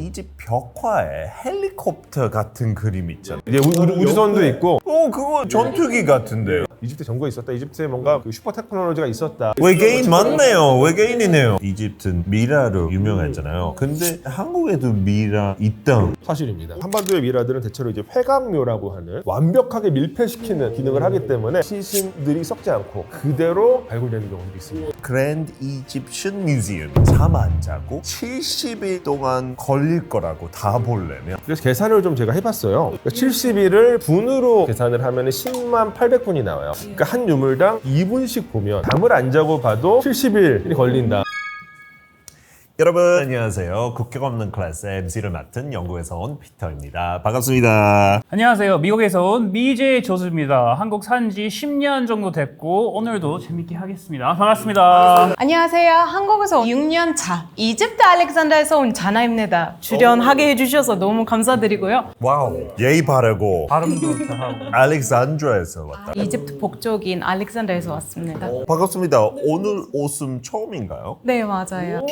이집 벽화에 헬리콥터 같은 그림 있잖아요. 이제 우주선도 있고 그거 전투기 같은데요. 이집트 정거에 있었다. 이집트에 뭔가 그 슈퍼 테크놀로지가 있었다. 외계인 맞네요. 외계인이네요. 이집트는 미라로 유명하잖아요. 근데 한국에도 미라 있다. 사실입니다. 한반도의 미라들은 대체로 이제 회강묘라고 하는 완벽하게 밀폐시키는 기능을 하기 때문에 시신들이 썩지 않고 그대로 발굴되는 경우도 있습니다. 그랜드 이집션 뮤지엄 잠 안 자고 70일 동안 걸릴 거라고 다 보려면 그래서 계산을 좀 제가 해봤어요. 70일을 분으로 계산을 하면 10만 800분이 나와요. 그러니까 한 유물당 2분씩 보면 잠을 안 자고 봐도 70일이 걸린다. 여러분 안녕하세요. 국격 없는 클래스 MC를 맡은 영국에서 온 피터입니다. 반갑습니다. 안녕하세요. 미국에서 온 미제 조수입니다. 한국 산지 10년 정도 됐고 오늘도 재밌게 하겠습니다. 반갑습니다. 안녕하세요. 한국에서 6년 차 이집트 알렉산더에서 온 자나입니다. 출연하게 해주셔서 너무 감사드리고요. 와우 예의 바르고 발음도 잘하고. 알렉산드라에서 왔다. 이집트 북쪽인 알렉산더에서 왔습니다. 반갑습니다. 오늘 옷은 처음인가요? 네, 맞아요.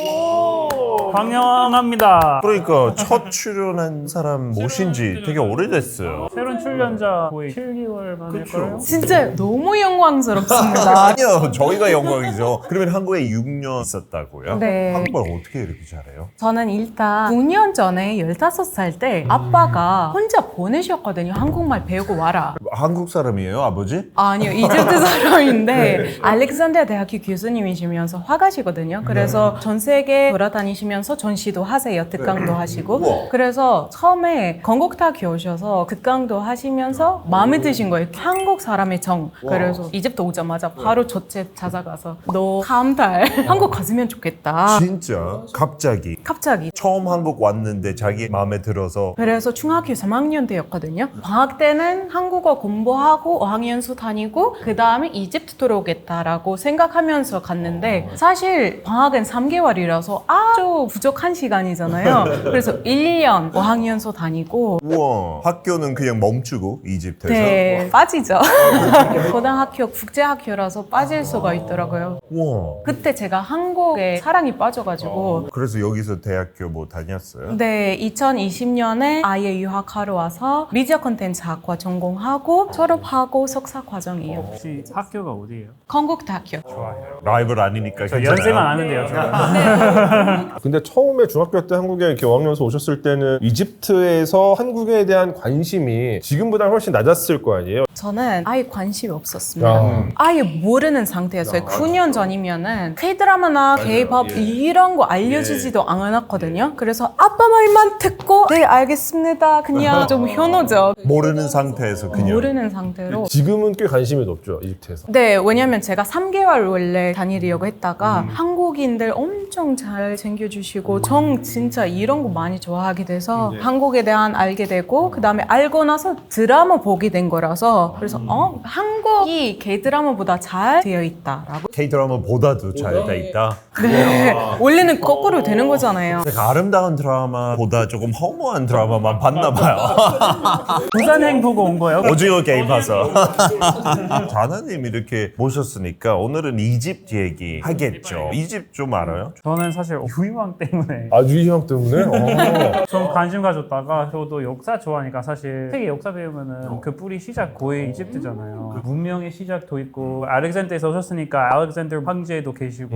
환영합니다. 그러니까 첫 출연한 사람 모신지 되게 오래됐어요. 새로운 출연자 거의 7개월 만일걸요? 진짜 너무 영광스럽습니다. 아니요, 저희가 영광이죠. 그러면 한국에 6년 있었다고요? 네. 한국말 어떻게 이렇게 잘해요? 저는 일단 9년 전에 15살 때 아빠가 혼자 보내셨거든요. 한국말 배우고 와라. 한국 사람이에요, 아버지? 아니요, 이집트 사람인데 알렉산드리아 대학교 교수님이시면서 화가시거든요. 그래서 전 세계 돌아다니시면서 전시도 하세요. 특강도 하시고. 우와. 그래서 처음에 건국대학교 오셔서 특강도 하시면서 마음에 드신 거예요. 한국 사람의 정. 그래서 이집트 오자마자 바로 저집 찾아가서 너 다음 달 한국 갔으면 좋겠다. 진짜? 갑자기? 처음 한국 왔는데 자기 마음에 들어서 그래서 중학교 3학년 때였거든요. 방학 때는 한국어 공부하고 어학연수 다니고 그 다음에 이집트 들어오겠다라고 생각하면서 갔는데 사실 방학은 3개월이라서 아주 부족한 시간이잖아요. 그래서 1년 어학연수 다니고 우와, 학교는 그냥 멈추고 이집트에서? 네, 빠지죠. 고등학교 국제학교라서 빠질 수가 있더라고요. 우와. 그때 제가 한국에 사랑이 빠져가지고 그래서 여기서 대학교 뭐 다녔어요? 네, 2020년에 아예 유학하러 와서 미디어 콘텐츠 학과 전공하고 졸업하고 석사 과정이에요. 혹시 학교가 어디예요? 건국대학교. 라이벌 아니니까 저 괜찮아요. 연세만 아는데요. 제가. 근데 처음에 중학교 때 한국에 이렇게 어학연수 오셨을 때는 이집트에서 한국에 대한 관심이 지금보다 훨씬 낮았을 거 아니에요? 저는 아예 관심이 없었습니다. 야. 아예 모르는 상태였어요. 9년 전이면은 K-드라마나 K-팝 이런 거 알려지지도 않았거든요. 그래서 아빠 말만 듣고 네 알겠습니다. 그냥 좀 현호죠. 모르는 상태에서 그냥 모르는 상태로. 지금은 꽤 관심이 높죠, 이집트에서. 네, 왜냐면 제가 3개월 원래 다니려고 했다가 한국인들 엄청 잘 챙겨주시고 정 진짜 이런 거 많이 좋아하게 돼서 한국에 대한 알게 되고 그 다음에 알고 나서 드라마 보게 된 거라서 그래서 한국이 K-드라마보다 잘 되어 있다라고. K-드라마보다도 잘 돼 있다. 네, 원래는 거꾸로 되는 거잖아요. 제가 아름다운 드라마보다 조금 허무한 드라마만 봤나 봐요. 부산행 보고 온 거예요? 오징어 게임 봐서. 자나님 이렇게 모셨으니까 오늘은 이집트 얘기 하겠죠. 이집트 좀 알아요? 저는 사실 유희왕 때문에 아주 이형 때문에? 좀 관심 가졌다가 저도 역사 좋아하니까 사실 세계 역사 배우면은 그 뿌리 시작 거의 이집트잖아요. 문명의 시작도 있고 알렉산더에서 오셨으니까 알렉산더 황제도 계시고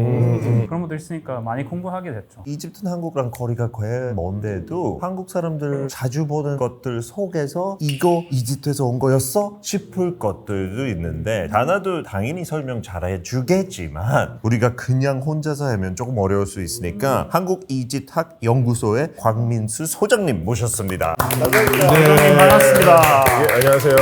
그런 것도 있으니까 많이 공부하게 됐죠. 이집트는 한국랑 거리가 꽤 먼데도 한국 사람들 자주 보는 것들 속에서 이거 이집트에서 온 거였어? 싶을 것들도 있는데 다나도 당연히 설명 잘해 주겠지만 우리가 그냥 혼자서 하면 조금 어려울 수 있으니까 한국 이집트학 연구소의 광민수 소장님 모셨습니다. 네, 반갑습니다. 예, 안녕하세요.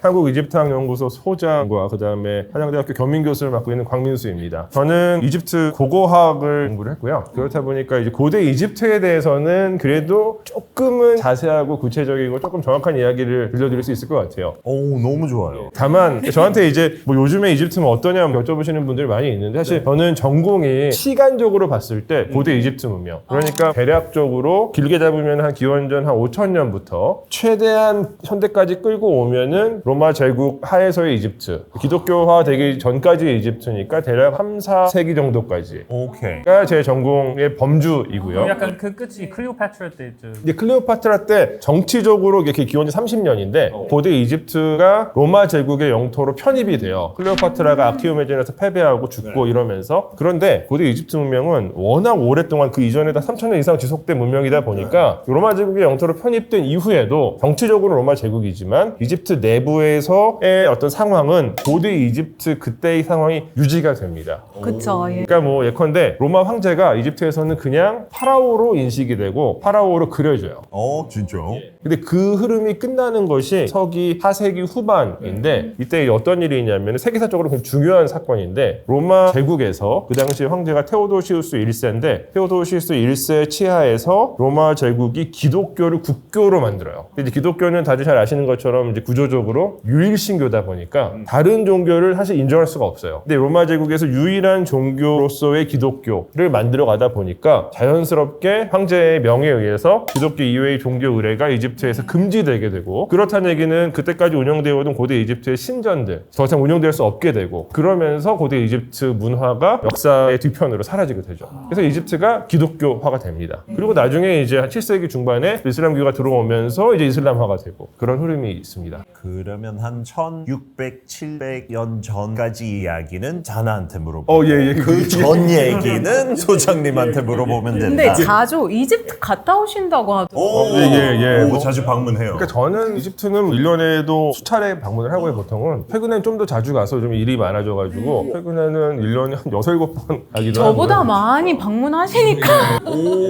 한국 이집트학 연구소 소장과 그 다음에 한양대학교 겸임교수를 맡고 있는 광민수입니다. 저는 이집트 고고학을 공부를 했고요. 그렇다 보니까 이제 고대 이집트에 대해서는 그래도 조금은 자세하고 구체적이고 조금 정확한 이야기를 들려드릴 수 있을 것 같아요. 오, 너무 좋아요. 다만 저한테 이제 뭐 요즘에 이집트는 어떠냐 여쭤보시는 분들이 많이 있는데 사실 저는 전공이 시간적으로 봤을 때 고대 이집트 문명, 그러니까 대략적으로 길게 잡으면 한 기원전 한 5,000년부터 최대한 현대까지 끌고 오면은 로마 로마 제국 하에서의 이집트, 기독교화 되기 전까지의 이집트니까 대략 3, 4세기 정도까지 오케이. 가 제 전공의 범주이고요. 약간 그 끝이 클레오파트라 때쯤. 이제 클레오파트라 때 정치적으로 이렇게 기원이 30년인데 고대 이집트가 로마 제국의 영토로 편입이 돼요. 클레오파트라가 아키오메데나에서 패배하고 죽고 이러면서. 그런데 고대 이집트 문명은 워낙 오랫동안 그 이전에다 3000년 이상 지속된 문명이다 보니까 로마 제국의 영토로 편입된 이후에도 정치적으로 로마 제국이지만 이집트 내부에서의 어떤 상황은 고대 이집트 그때의 상황이 유지가 됩니다. 그쵸. 예. 그러니까 뭐 예컨대 로마 황제가 이집트에서는 그냥 파라오로 인식이 되고 파라오로 그려져요. 진짜? 근데 그 흐름이 끝나는 것이 서기 4세기 후반인데 이때 어떤 일이 있냐면 세계사적으로 굉장히 중요한 사건인데 로마 제국에서 그 당시 황제가 테오도시우스 1세인데 테오도시우스 1세 치하에서 로마 제국이 기독교를 국교로 만들어요. 근데 이제 기독교는 다들 잘 아시는 것처럼 이제 구조적으로 유일신교다 보니까 다른 종교를 사실 인정할 수가 없어요. 근데 로마 제국에서 유일한 종교로서의 기독교를 만들어 가다 보니까 자연스럽게 황제의 명에 의해서 기독교 이외의 종교 의례가 이집트에서 금지되게 되고 그렇다는 얘기는 그때까지 운영되어 오던 고대 이집트의 신전들 더 이상 운영될 수 없게 되고 그러면서 고대 이집트 문화가 역사의 뒤편으로 사라지게 되죠. 그래서 이집트가 기독교화가 됩니다. 그리고 나중에 이제 7세기 중반에 이슬람교가 들어오면서 이제 이슬람화가 되고 그런 흐름이 있습니다. 그러면 한 1600, 700년 전까지 이야기는 자나한테 물어보고 예. 그 전 얘기는 소장님한테 물어보면 된다. 근데 자주 이집트 갔다 오신다고 하더라고요. 예. 자주 방문해요. 그러니까 저는 이집트는 1년에도 수차례 방문을 하고요, 보통은. 최근엔 좀 더 자주 가서 좀 일이 많아져가지고, 최근에는 1년에 한 6, 7번 가기도 하고. 저보다 많이 방문하시니까.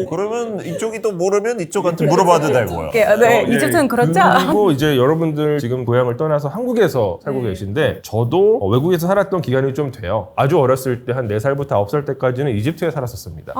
그러면 이쪽이 또 모르면 이쪽한테 물어봐도 되고요. 네, 이집트는 그렇죠. 그리고 이제 여러분들 지금 고향을 떠나서 한국에서 살고 계신데, 저도 외국에서 살았던 기간이 좀 돼요. 아주 어렸을 때 한 4살부터 9살 때까지는 이집트에 살았었습니다.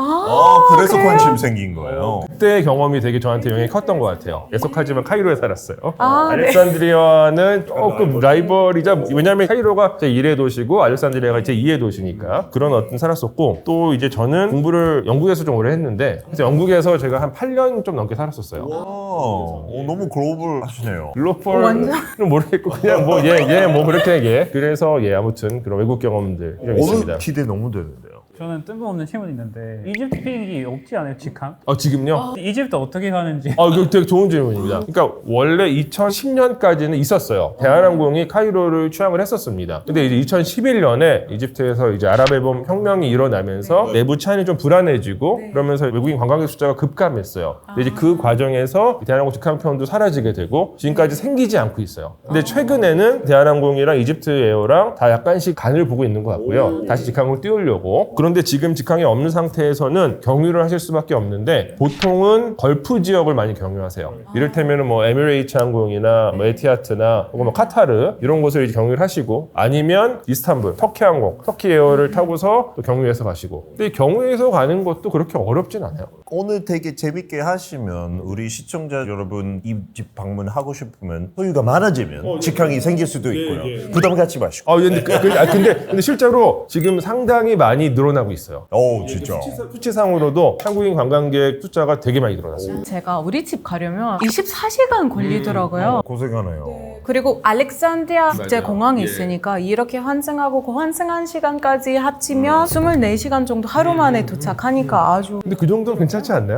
그래서 관심 생긴 거예요. 그때 경험이 되게 저한테 영향이 컸던 것 같아요. 애석하지만 카이로에 살았어요. 네. 알렉산드리아는 조금 라이벌이자 왜냐하면 카이로가 제 1의 도시고 알렉산드리아가 제 2의 도시니까 그런 어떤 살았었고 또 이제 저는 공부를 영국에서 좀 오래 했는데 그래서 영국에서 제가 한 8년 좀 넘게 살았었어요. 너무 글로벌 하시네요. 글로벌은 모르겠고 그냥 뭐 그렇게 그래서 아무튼 그런 외국 경험들 좀 있습니다. 기대 너무 되는데요. 저는 뜬금없는 질문이 있는데 이집트 비행기 없지 않아요? 직항? 지금요? 이집트 어떻게 가는지. 이거 되게 좋은 질문입니다. 그러니까 원래 2010년까지는 있었어요. 대한항공이 카이로를 취항을 했었습니다. 근데 이제 2011년에 이집트에서 이제 아랍의봄 혁명이 일어나면서 내부 치안이 좀 불안해지고 그러면서 외국인 관광객 숫자가 급감했어요. 근데 이제 그 과정에서 대한항공 직항편도 사라지게 되고 지금까지 생기지 않고 있어요. 근데 최근에는 대한항공이랑 이집트 에어랑 다 약간씩 간을 보고 있는 것 같고요. 다시 직항을 띄우려고. 그런데 지금 직항이 없는 상태에서는 경유를 하실 수밖에 없는데 보통은 걸프 지역을 많이 경유하세요. 이를테면 뭐 에미레이츠 항공이나 뭐 에티하트나 혹은 뭐 카타르 이런 곳을 이제 경유를 하시고 아니면 이스탄불, 터키 항공, 터키 에어를 타고서 또 경유해서 가시고. 근데 경유해서 가는 것도 그렇게 어렵진 않아요. 오늘 되게 재밌게 하시면 우리 시청자 여러분 이 집 방문하고 싶으면 소유가 많아지면 직항이 생길 수도 있고요. 부담 갖지 마시고. 근데 실제로 지금 상당히 많이 늘어나고 있어요. 진짜. 수치상으로도 한국인 관광객 숫자가 되게 많이 늘어났어요. 제가 우리 집 가려면 24시간 걸리더라고요. 고생하네요. 그리고 알렉산드리아 국제공항이 예. 있으니까 이렇게 환승하고 그 환승한 시간까지 합치면 24시간 정도 하루 만에 도착하니까 아주. 근데 그 정도는 괜찮지 않나요?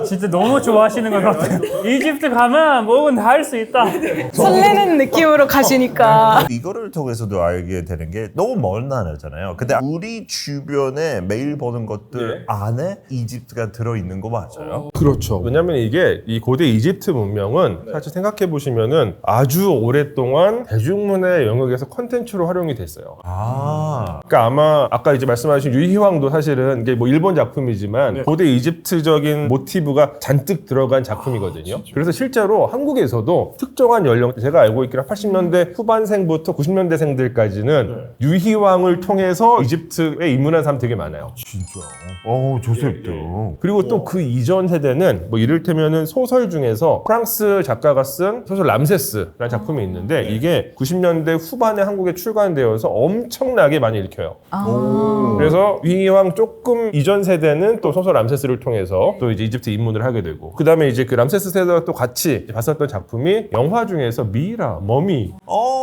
진짜 너무 좋아하시는 것 같아요. 이집트 가면 뭐든 다 할 수 있다. 설레는 느낌으로 가시니까. 이거를 통해서도 알게 되는 게 너무 먼 나라잖아요. 근데 우리 주변에 매일 보는 것들 안에 이집트가 들어있는 거 맞아요? 그렇죠. 왜냐면 이게 이 고대 이집트 문명은 사실 생각해 보시면은 아주 오랫동안 대중문화의 영역에서 컨텐츠로 활용이 됐어요. 그러니까 아마 아까 이제 말씀하신 유희왕도 사실은 이게 뭐 일본 작품이지만 고대 이집트적인 모티브가 잔뜩 들어간 작품이거든요. 그래서 실제로 한국에서도 특정한 연령, 제가 알고 있기로 80년대 후반생부터 90년대생들까지는 유희왕을 통해서 이집트에 입문한 사람 되게 많아요. 진짜. 조셉도. 그리고 또 그 이전 세대는 뭐 이를테면은 소설 중에서 프랑스 작가가 쓴 소설 람세스라는 유명한 작품이 있는데 이게 90년대 후반에 한국에 출간되어서 엄청나게 많이 읽혀요. 그래서 위왕 조금 이전 세대는 또 소설 람세스를 통해서 또 이제 이집트 입문을 하게 되고 그 다음에 이제 그 람세스 세대와 또 같이 봤었던 작품이 영화 중에서 미이라, 머미.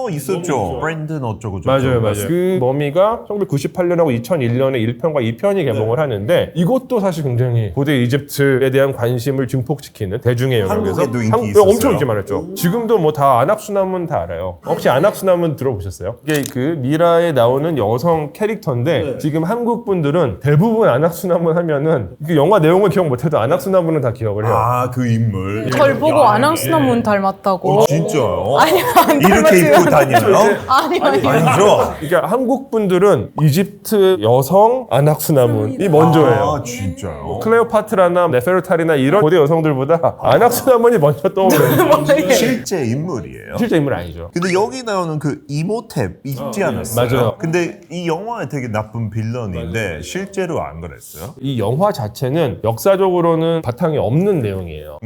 있었죠. 브랜든 어쩌고 저쩌고. 맞아요. 그 머미가 1998년하고 2001년에 1편과 2편이 개봉을 하는데 이것도 사실 굉장히 고대 이집트에 대한 관심을 증폭시키는 대중의 영역에서 한국에도 인기 있었어요. 엄청 인기 많았죠. 지금도 뭐 다 안악수나문 다 알아요. 혹시 안악수나문 들어보셨어요? 이게 그 미라에 나오는 여성 캐릭터인데 지금 한국 분들은 대부분 안악수나문 하면은 그 영화 내용은 기억 못해도 안악수나문은 다 기억을 해요. 그 인물. 절 보고 아나운스나문 닮았다고. 진짜요? 아니, 안 이렇게 입고 다녀요? 아니요. 아니죠? 그러니까 한국 분들은 이집트 여성 안악수나문이 먼저예요. 진짜요? 클레오파트라나 네페르타리나 이런 고대 여성들보다 안악수나문이 먼저 떠오르는 실제 인물이에요. 실제 인물 아니죠. 근데 여기 나오는 그 이모탭 있지 않았어요? 맞아요. 근데 이 영화에 되게 나쁜 빌런인데 실제로 안 그랬어요? 이 영화 자체는 역사적으로는 바탕이 없는 내용이에요.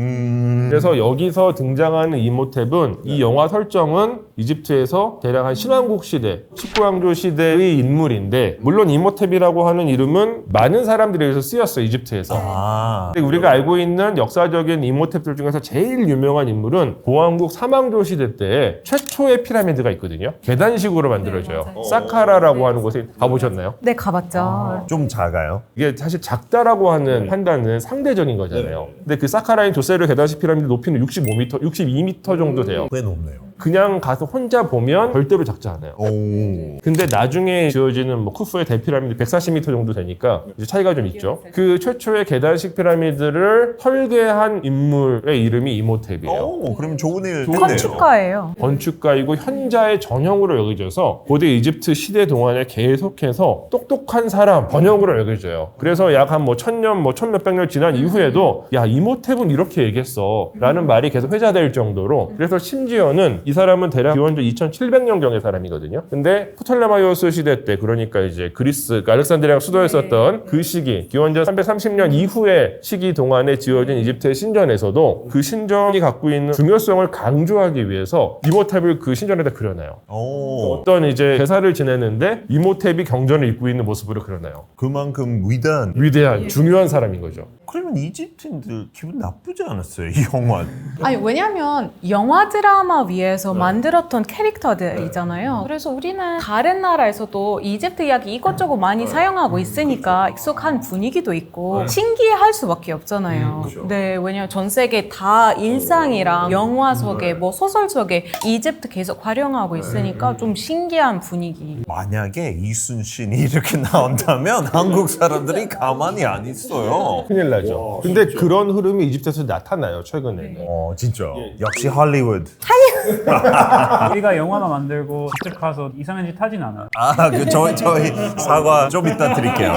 그래서 여기서 등장하는 이모탭은 이 영화 설정은 이집트에서 대략 한 신왕국 시대, 19왕조 시대의 인물인데 물론 이모탭이라고 하는 이름은 많은 사람들에 의해서 쓰였어요. 이집트에서. 근데 우리가 알고 있는 역사적인 이모탭들 중에서 제일 유명한 인물은 고왕국 3왕조 시대 때 최초의 피라미드가 있거든요. 계단식으로 만들어져요. 사카라라고 하는 곳에 가보셨나요? 네, 가봤죠. 좀 작아요. 이게 사실 작다라고 하는 판단은 상대적인 거잖아요. 근데 그 사카라인 조세르 계단식 피라미드 높이는 65m, 62m 정도 돼요. 꽤 높네요. 그냥 가서 혼자 보면 절대로 작지 않아요. 근데 나중에 지어지는 뭐 쿠프의 대피라미드 140m 정도 되니까 이제 차이가 좀 있죠. 그 최초의 계단식 피라미드를 설계한 인물의 이름이 이모탭이에요. 그럼 좋은 일 했네요. 건축가예요. 건축가이고 현자의 전형으로 여겨져서 고대 이집트 시대 동안에 계속해서 똑똑한 사람 번역으로 여겨져요. 그래서 약 한 뭐 1000년, 뭐 1000몇백 년 지난 이후에도 야 이모탭은 이렇게 얘기했어 라는 말이 계속 회자될 정도로 그래서 심지어는 이 사람은 대략 기원전 2700년경의 사람이거든요. 근데 프톨레마이오스 시대 때 그러니까 이제 그리스, 그러니까 알렉산드리아가 수도였었던 그 시기 기원전 330년 이후의 시기 동안에 지어진 이집트의 신전에서도 그 신전이 갖고 있는 중요성을 강조하기 위해서 이모탭을 그 신전에다 그려놔요. 어떤 이제 제사를 지내는데 이모탭이 경전을 입고 있는 모습으로 그려놔요. 그만큼 위대한. 위대한 중요한 사람인 거죠. 그러면 이집트인들 기분 나쁘지 않았어요, 이 영화. 아니, 왜냐면 영화 드라마 위에서 만들었던 캐릭터들이잖아요. 그래서 우리는 다른 나라에서도 이집트 이야기 이것저것 많이 사용하고 있으니까 익숙한 분위기도 있고 신기해할 수밖에 없잖아요. 네, 왜냐면 전 세계 다 일상이랑 영화 속에 뭐 소설 속에 이집트 계속 활용하고 있으니까 좀 신기한 분위기. 만약에 이순신이 이렇게 나온다면 한국 사람들이 가만히 안 있어요. 큰일 나죠. 근데 그런 흐름이 이집트에서 나타나요, 최근에는. 진짜. 역시 할리우드. 우리가 영화만 만들고 직접 가서 이상한 짓 하진 않아요. 저희 사과 좀 이따 드릴게요.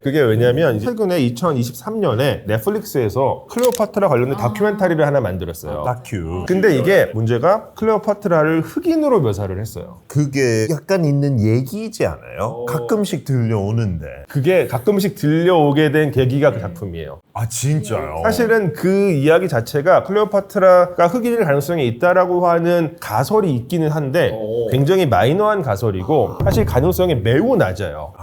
그게 왜냐면 최근에 2023년에 넷플릭스에서 클레오파트라 관련된 다큐멘터리를 하나 만들었어요. 다큐. 근데 이게 문제가 클레오파트라를 흑인으로 묘사를 했어요. 그게 약간 있는 얘기지 않아요? 가끔씩 들려오는데. 그게 가끔씩 들려오게 된 계기가 그 작품이에요. 진짜요? 사실은 그 이야기 자체가 클레오파트라가 흑인일 가능성이 있다라고 하는 가설이 있기는 한데 굉장히 마이너한 가설이고 사실 가능성이 매우 낮아요.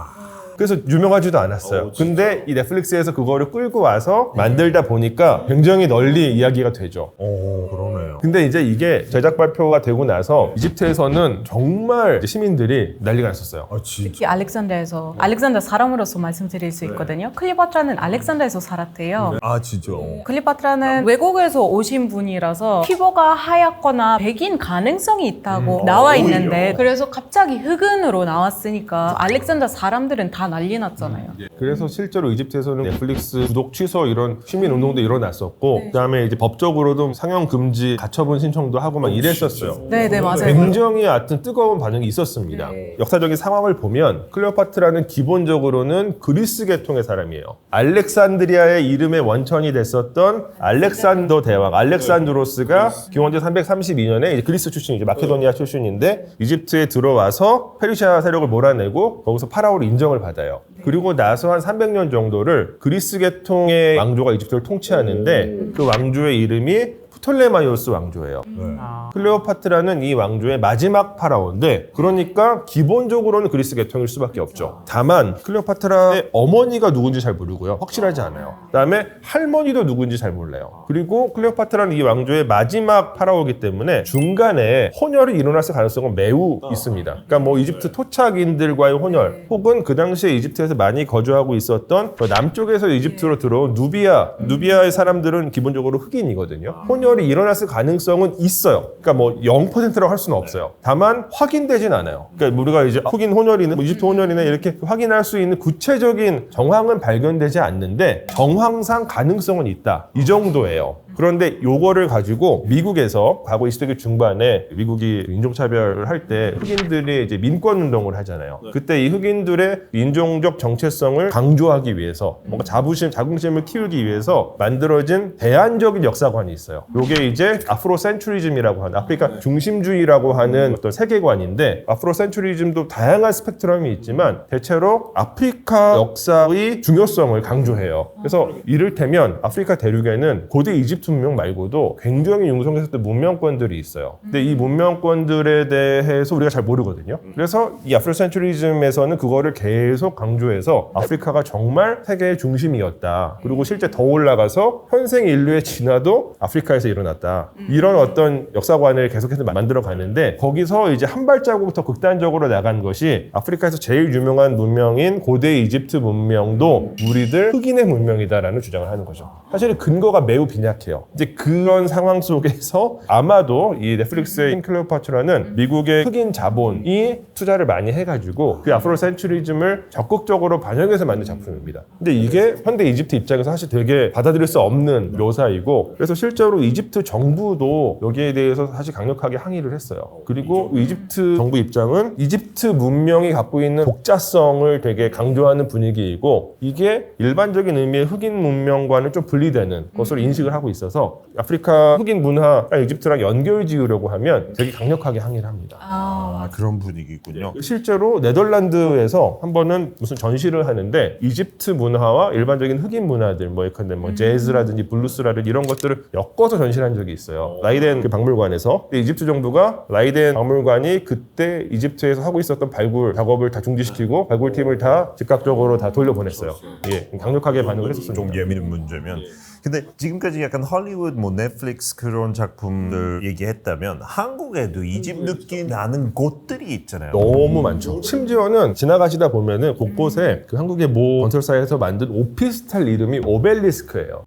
그래서 유명하지도 않았어요. 근데 이 넷플릭스에서 그거를 끌고 와서 만들다 보니까 굉장히 널리 이야기가 되죠. 그러네요. 근데 이제 이게 제작 발표가 되고 나서 이집트에서는 정말 시민들이 난리가 났었어요. 특히 알렉산더에서 알렉산더 사람으로서 말씀드릴 수 있거든요. 클레오파트라는 알렉산더에서 살았대요. 진짜. 클레오파트라는 외국에서 오신 분이라서 피부가 하얗거나 백인 가능성이 있다고 나와 있는데 그래서 갑자기 흑인으로 나왔으니까 알렉산더 사람들은 다 난리 났잖아요. 그래서 실제로 이집트에서는 넷플릭스 구독 취소 이런 시민 운동도 일어났었고 그다음에 이제 법적으로도 상영 금지 가처분 신청도 하고 막 이랬었어요. 네, 맞아요. 굉장히 하여튼 뜨거운 반응이 있었습니다. 역사적인 상황을 보면 클레오파트라는 기본적으로는 그리스 계통의 사람이에요. 알렉산드리아의 이름의 원천이 됐었던 알렉산더 대왕 알렉산드로스가 기원전 332년에 이제 그리스 출신이죠. 마케도니아 출신인데 이집트에 들어와서 페르시아 세력을 몰아내고 거기서 파라오를 인정을 받아요. 그리고 나서 한 300년 정도를 그리스 계통의 왕조가 이집트를 통치하는데 그 왕조의 이름이 프톨레마이오스 왕조예요. 아, 클레오파트라는 이 왕조의 마지막 파라오인데 그러니까 기본적으로는 그리스 계통일 수밖에 없죠. 다만 클레오파트라의 어머니가 누군지 잘 모르고요. 확실하지 않아요. 그다음에 할머니도 누군지 잘 몰라요. 그리고 클레오파트라는 이 왕조의 마지막 파라오이기 때문에 중간에 혼혈이 일어났을 가능성은 매우 있습니다. 그러니까 뭐 이집트 토착인들과의 혼혈 혹은 그 당시에 이집트에서 많이 거주하고 있었던 그 남쪽에서 이집트로 들어온 누비아의 사람들은 기본적으로 흑인이거든요. 혼혈이 일어났을 가능성은 있어요. 그러니까 뭐 0%라고 할 수는 없어요. 다만 확인되진 않아요. 그러니까 우리가 이제 흑인 혼혈이네, 뭐 이집트 혼혈이네 이렇게 확인할 수 있는 구체적인 정황은 발견되지 않는데 정황상 가능성은 있다. 이 정도예요. 그런데 요거를 가지고 미국에서 과거 20세기 중반에 미국이 인종차별을 할 때 흑인들이 이제 민권운동을 하잖아요. 그때 이 흑인들의 민족적 정체성을 강조하기 위해서 뭔가 자긍심을 키우기 위해서 만들어진 대안적인 역사관이 있어요. 요게 이제 아프로센츄리즘이라고 하는 아프리카 중심주의라고 하는 어떤 세계관인데 아프로센츄리즘도 다양한 스펙트럼이 있지만 대체로 아프리카 역사의 중요성을 강조해요. 그래서 이를테면 아프리카 대륙에는 고대 이집트 문명 말고도 굉장히 융성했었던 문명권들이 있어요. 근데 이 문명권들에 대해서 우리가 잘 모르거든요. 그래서 이 아프로센츄리즘에서는 그거를 계속 강조해서 아프리카가 정말 세계의 중심이었다. 그리고 실제 더 올라가서 현생 인류의 진화도 아프리카에서 일어났다. 이런 어떤 역사관을 계속해서 만들어 가는데 거기서 이제 한 발자국 더 극단적으로 나간 것이 아프리카에서 제일 유명한 문명인 고대 이집트 문명도 우리들 흑인의 문명이다라는 주장을 하는 거죠. 사실은 근거가 매우 빈약해요. 이제 그런 상황 속에서 아마도 이 넷플릭스의 킹 클레오파트라는 미국의 흑인 자본이 투자를 많이 해가지고 그 아프로센츄리즘을 적극적으로 반영해서 만든 작품입니다. 근데 이게 현대 이집트 입장에서 사실 되게 받아들일 수 없는 묘사이고 그래서 실제로 이집트 정부도 여기에 대해서 사실 강력하게 항의를 했어요. 그리고 이집트 정부 입장은 이집트 문명이 갖고 있는 독자성을 되게 강조하는 분위기이고 이게 일반적인 의미의 흑인 문명과는 좀 분리되는 것으로 인식을 하고 있어서 아프리카 흑인 문화가 이집트랑 연결 지으려고 하면 되게 강력하게 항의를 합니다. 그런 분위기군요. 실제로 네덜란드에서 한 번은 무슨 전시를 하는데 이집트 문화와 일반적인 흑인 문화들 뭐 예컨대 뭐 재즈라든지 블루스라든지 이런 것들을 엮어서 전시를 한 적이 있어요. 라이덴 그 박물관에서. 근데 이집트 정부가 라이덴 박물관이 그때 이집트에서 하고 있었던 발굴 작업을 다 중지시키고 발굴팀을 다 즉각적으로 다 돌려보냈어요. 예, 강력하게 반응을 했었습니다. 좀 예민한 문제면. 근데 지금까지 약간 헐리우드, 뭐 넷플릭스 그런 작품들 얘기했다면 한국에도 이집 느낌 나는 곳들이 있잖아요. 너무 많죠. 심지어는 지나가시다 보면은 곳곳에 그 한국의 모 건설사에서 만든 오피스텔 이름이 오벨리스크예요.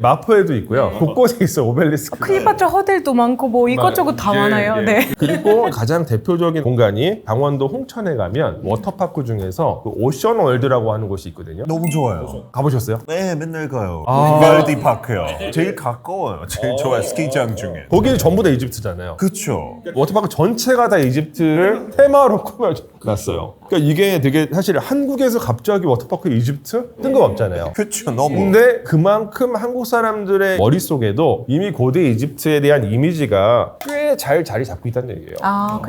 마포에도 있고요. 곳곳에 있어요, 오벨리스크. 클리파트 호텔도 많고 뭐 이것저것 다 많아요. 네. 그리고 가장 대표적인 공간이 강원도 홍천에 가면 워터파크 중에서 그 오션월드라고 하는 곳이 있거든요. 너무 좋아요. 가보셨어요? 네, 맨날 가요. 발디 파크요. 제일 가까워요. 제일 좋아요. 스키장 중에. 거기는 전부 다 이집트잖아요. 그쵸. 워터파크 전체가 다 이집트를 테마로 꾸며놨어요. 그러니까 이게 되게 사실 한국에서 갑자기 워터파크 이집트? 뜬금없잖아요. 그쵸. 너무. 근데 그만큼 한국 사람들의 머릿속에도 이미 고대 이집트에 대한 이미지가 꽤 잘 자리 잡고 있다는 얘기예요.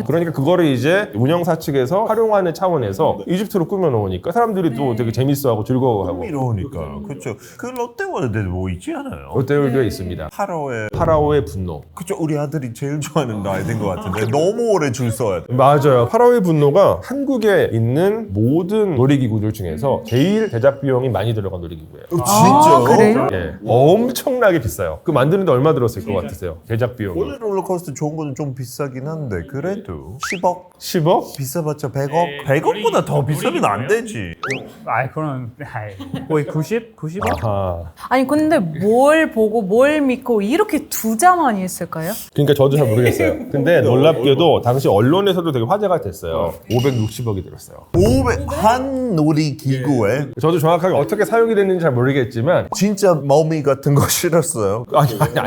그러니까 그거를 이제 운영사 측에서 활용하는 차원에서 이집트로 꾸며놓으니까 사람들이 또 되게 재밌어하고 즐거워하고. 흥미로우니까. 그쵸. 그 롯데월드에 뭐 있지 않아요? 롯데월드에 있습니다. 파라오의 분노. 그쵸. 우리 아들이 제일 좋아하는 라이드인 것 같은데 너무 오래 줄 서야 돼. 맞아요. 파라오의 분노가 한국에 있는 모든 놀이기구들 중에서 제일 제작 비용이 많이 들어간 놀이기구예요. 진짜요? 그래요? 예, 엄청나게 비싸요. 그 만드는데 얼마 들었을 것 같으세요? 제작 비용이. 원래 롤러코스터 좋은 거는 좀 비싸긴 한데 그래도 10억? 10억? 비싸봤자 100억? 100억보다 더 비싸면 안 되지. 그럼 거의 90억? 아하. 아니 근데 뭘 보고 뭘 믿고 이렇게 투자만이 했을까요? 그러니까 저도 잘 모르겠어요. 근데 놀랍게도 당시 언론에서도 되게 화제가 됐어요. 560억이 들었어요. 500 한 놀이기구에 저도 정확하게 어떻게 사용이 됐는지 잘 모르겠지만 진짜 머미 같은 거 실었어요.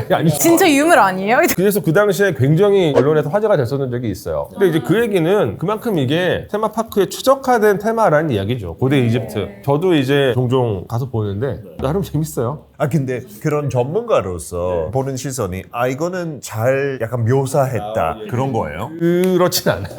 아니. 진짜 유물 아니에요? 그래서 그 당시에 굉장히 언론에서 화제가 됐었던 적이 있어요. 근데 이제 그 얘기는 그만큼 이게 테마파크에 최적화된 테마라는 이야기죠. 고대 이집트. 저도 이제 종종 가서 보는데 나름 재밌어요. 근데 그런 전문가로서 보는 시선이 이거는 잘 약간 묘사했다 그런 거예요? 그렇진 않아요.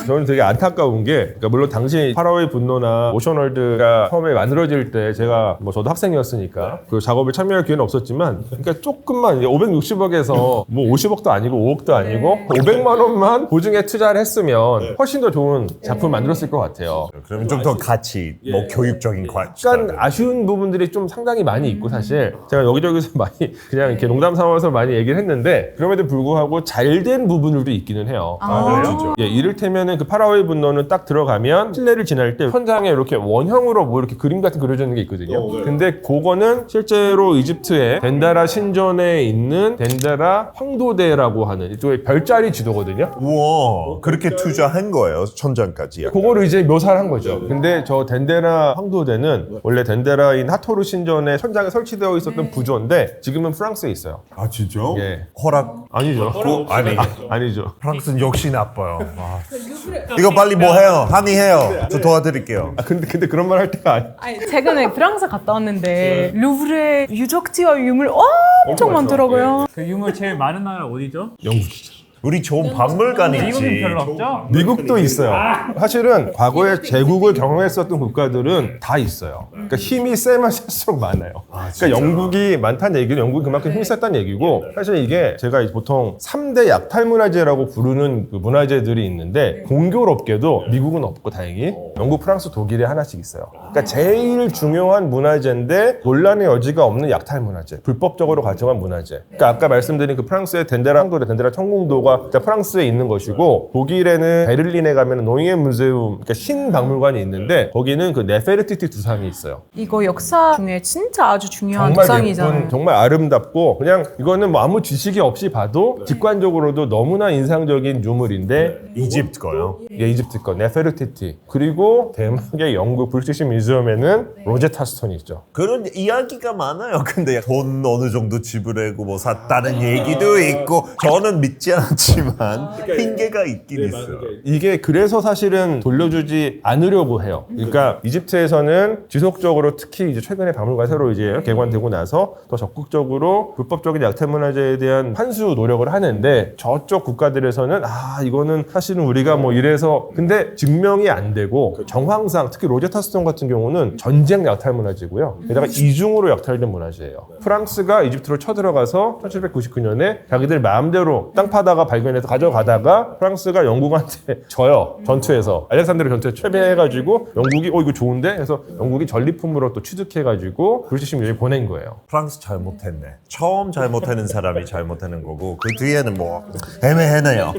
저는 되게 안타까운 게, 그러니까 물론 당시 파라오의 분노나 오션월드가 처음에 만들어질 때 제가 뭐 저도 학생이었으니까 그 작업에 참여할 기회는 없었지만, 그러니까 조금만 560억에서 뭐 50억도 아니고 5억도 아니고 500만 원만 보증에 투자를 했으면 훨씬 더 좋은 작품을 만들었을 것 같아요. 그러면 좀 더 가치, 뭐 교육적인 가치. 약간 아쉬운 부분들이 좀 상당히 많이 있고, 사실 제가 여기저기서 많이 그냥 이렇게 농담 삼아서 많이 얘기를 했는데, 그럼에도 불구하고 잘된 부분들도 있기는 해요. 그래요? 예, 이를테면은 그 파라오의 분노는 딱 들어가면 실내를 지날 때 현장에 이렇게 원형으로 뭐 이렇게 그림 같은 그려져 있는 게 있거든요. 근데 그거는 실제로 이집트의 덴다라 신전에 있는 덴다라 황도대라고 하는 이쪽에 별자리 지도거든요. 우와, 그렇게 투자한 거예요, 천장까지. 그거를 이제 묘사를 한 거죠. 근데 저 덴데라 황도대는 원래 덴데라인 하토르 신전의 천장에 설치되어 있었던 부조인데 지금은 프랑스에 있어요. 진짜? 예. 허락? 아니죠. 아니죠. 프랑스는 역시 나빠요. 이거 빨리 뭐 해요? 항의해요. 저 도와드릴게요. 근데 그런 말 할 때가 최근에 프랑스 갔다 왔는데 루브르에 유적지와 유물 엄청 많더라고요. 그 유물 제일 많은 나라 어디죠? 영국이죠. 우리 좋은 박물관 미국은 있지. 별로 없죠? 미국도 있어요. 사실은 과거에 제국을 경험했었던 국가들은 다 있어요. 그러니까 힘이 세면 셀수록 많아요. 그러니까 영국이 많다는 얘기는 영국이 그만큼 힘이 셌다는 얘기고, 사실 이게 제가 보통 3대 약탈 문화재라고 부르는 그 문화재들이 있는데, 공교롭게도 미국은 없고 다행히 영국, 프랑스, 독일에 하나씩 있어요. 그러니까 제일 중요한 문화재인데 논란의 여지가 없는 약탈 문화재, 불법적으로 가져간 문화재. 그러니까 아까 말씀드린 그 프랑스의 덴데라 황도대, 덴데라 청궁도가 프랑스에 있는 것이고, 독일에는 베를린에 가면 노이에 무세움, 그러니까 신박물관이 있는데 거기는 그 네페르티티 두상이 있어요. 이거 역사 중에 진짜 아주 중요한 정말 두상이잖아요. 예쁜, 정말 아름답고, 그냥 이거는 뭐 아무 지식이 없이 봐도 직관적으로도 너무나 인상적인 유물인데, 이집트 거요. 예, 이집트 거 네페르티티. 그리고 대만의 영국 브리티시 뮤지엄에는 로제타 스톤이 있죠. 그런 이야기가 많아요. 근데 돈 어느 정도 지불하고 뭐 샀다는 얘기도 있고, 저는 믿지 않지만 핑계가 있긴 있어요. 이게 그래서 사실은 돌려주지 않으려고 해요. 그러니까 이집트에서는 지속적으로, 특히 이제 최근에 박물관 새로 이제 개관되고 나서 더 적극적으로 불법적인 약탈 문화재에 대한 환수 노력을 하는데, 저쪽 국가들에서는 이거는 사실은 우리가 뭐 이래서, 근데 증명이 안 되고, 정황상 특히 로제타 스톤 같은 경우는 전쟁 약탈 문화재고요. 게다가 이중으로 약탈된 문화재예요. 프랑스가 이집트로 쳐들어가서 1799년에 자기들 마음대로 땅 파다가 발견해서 가져가다가 프랑스가 영국한테 져요. 전투에서 알렉산드르 전투에 패배해가지고 영국이 이거 좋은데 해서 영국이 전리품으로 또 취득해가지고 브리티시 뮤지엄에 보낸 거예요. 프랑스 잘못했네. 처음 잘못하는 사람이 잘못하는 거고, 그 뒤에는 뭐 애매하네요.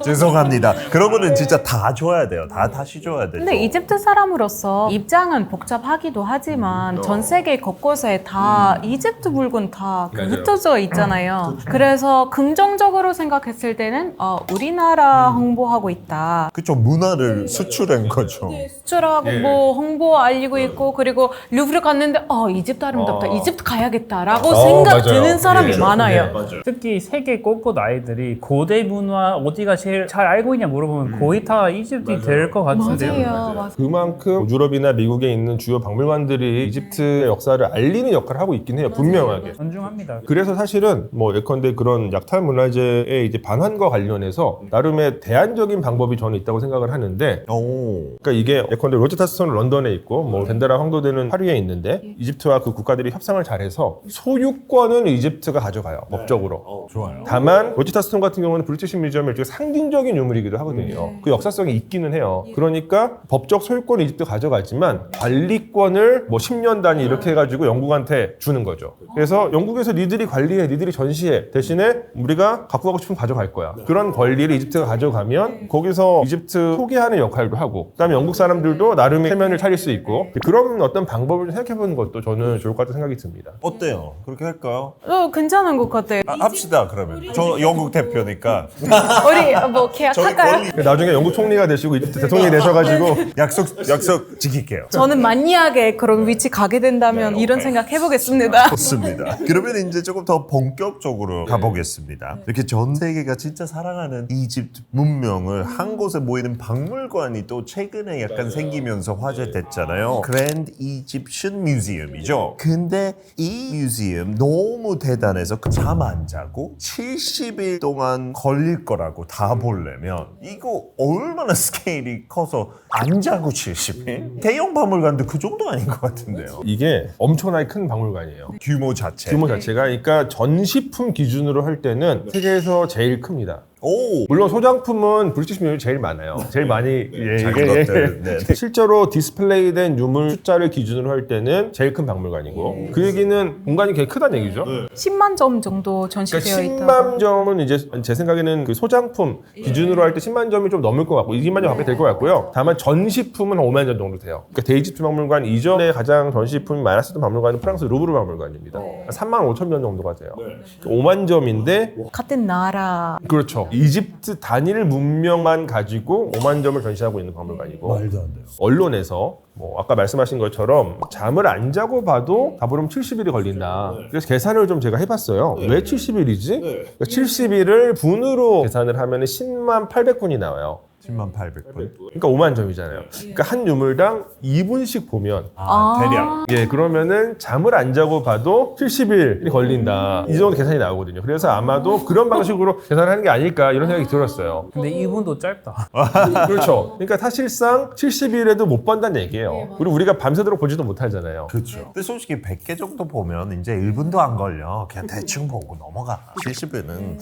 죄송합니다. 그런 거는 진짜 다 줘야 돼요. 다 다시 줘야 돼요. 근데 이집트 사람으로서 입장은 복잡하기도 하지만 전 세계 곳곳에 다 이집트 물건 다 흩어져 있잖아요. 그래서 긍정적으로 생각했을 때는 우리나라 홍보하고 있다. 그쵸, 문화를 수출한 거죠. 수출하고 뭐 홍보 알리고 있고, 그리고 루브르 갔는데 이집트 아름답다, 이집트 가야겠다라고 생각 맞아요. 드는 사람이 많아요. 특히 세계 곳곳 아이들이 고대 문화 어디가 제일 잘 알고 있냐 물어보면 거의 다 이집트이 될 것 같은데요. 맞아요. 그만큼 유럽이나 미국에 있는 주요 박물관들이 이집트의 역사를 알리는 역할을 하고 있긴 해요. 분명하게. 존중합니다. 그래서 사실은 뭐 예컨대 그런 약탈 문화재의 이제 반환과 관련해서 나름의 대안적인 방법이 저는 있다고 생각을 하는데, 그러니까 이게 예컨대 로제타 스톤은 런던에 있고 뭐 덴데라 황도대는 파리에 있는데, 이집트와 그 국가들이 협상을 잘해서 소유권은 이집트가 가져가요, 법적으로. 좋아요. 다만 로제타 스톤 같은 경우는 브리티시 뮤지엄의 일종의 상징적인 유물이기도 하거든요. 그 역사성이 있기는 해요. 그러니까 법적 소유권은 이집트 가져가지만 관리권을 뭐 10년 단위 이렇게 해가지고 영국한테 주는 거죠. 그래서 영국에서 니들이 관리해, 니들이 전시해, 대신에 우리가 갖고 가고 싶으면 가져갈 거야. 그런 권리를 이집트가 가져가면 거기서 이집트 소개하는 역할도 하고, 그다음에 영국 사람들도 나름의 체면을 차릴 수 있고, 그런 어떤 방법을 생각해보는 것도 저는 좋을 것 같다는 생각이 듭니다. 어때요? 그렇게 할까요? 괜찮은 것 같아요. 합시다, 그러면. 저 영국 대표니까. 우리 뭐 계약할까요? 나중에 영국 총리가 되시고 이집트 대통령이 되셔가지고 약속 지킬게요. 저는 만약에 그런 위치 가게 된다면 이런 생각 해보겠습니다. 좋습니다. 그러면 이제 조금 더 본격적으로 가보겠습니다. 이렇게 전 세계가 진짜 사랑하는 이집트 문명을 한 곳에 모이는 박물관이 또 최근에 약간 생기면서 화제됐잖아요. 그랜드 이집션 뮤지엄이죠. 근데 이 뮤지엄 너무 대단해서 잠 안 자고 70일 동안 걸릴 거라고 다 보려면 이거 얼마나 스케일이 커서 안 자고 70일? 대형 박물관도 그 정도 아닌 것 같은데요. 이게 엄청나게 큰 박물관이에요. 규모 자체. 규모 자체가 그러니까 전시품 기준으로 할 때는 세계에서 제일 큽니다. 오! 물론 소장품은 브리티시 뮤지엄이 제일 많아요. 제일 많이 작은 것들. 네. 실제로 디스플레이된 유물 숫자를 기준으로 할 때는 제일 큰 박물관이고 그 얘기는 공간이 굉장히 크다는 얘기죠. 10만 점 정도 전시되어 그러니까 있다고. 10만 점은 이제 제 생각에는 그 소장품 기준으로 할 때 10만 점이 좀 넘을 것 같고 20만 점 가까이 될 것 같고요. 다만 전시품은 한 5만 점 정도 돼요. 그러니까 대이집트 박물관 이전에 가장 전시품이 많았었던 박물관은 프랑스 루브르 박물관입니다. 3만 5천 점 정도가 돼요. 5만 점인데 같은 나라. 그렇죠. 이집트 단일 문명만 가지고 5만 점을 전시하고 있는 박물관이고 말도 안 돼요. 언론에서 뭐 아까 말씀하신 것처럼 잠을 안 자고 봐도 다보름 70일이 걸린다. 그래서 계산을 좀 제가 해봤어요. 왜 70일이지? 그러니까 70일을 분으로 계산을 하면 10만 800분이 나와요. 10만 800분. 그러니까 5만 점이잖아요. 그러니까 한 유물당 2분씩 보면 대략. 예, 그러면은 잠을 안 자고 봐도 70일이 걸린다. 이 정도 계산이 나오거든요. 그래서 아마도 그런 방식으로 계산을 하는 게 아닐까 이런 생각이 들었어요. 근데 이분도 짧다. 그렇죠. 그러니까 사실상 70일에도 못 본다는 얘기예요. 그리고 우리가 밤새도록 보지도 못하잖아요. 그렇죠. 근데 솔직히 100개 정도 보면 이제 1분도 안 걸려. 그냥 대충 보고 넘어가. 70일은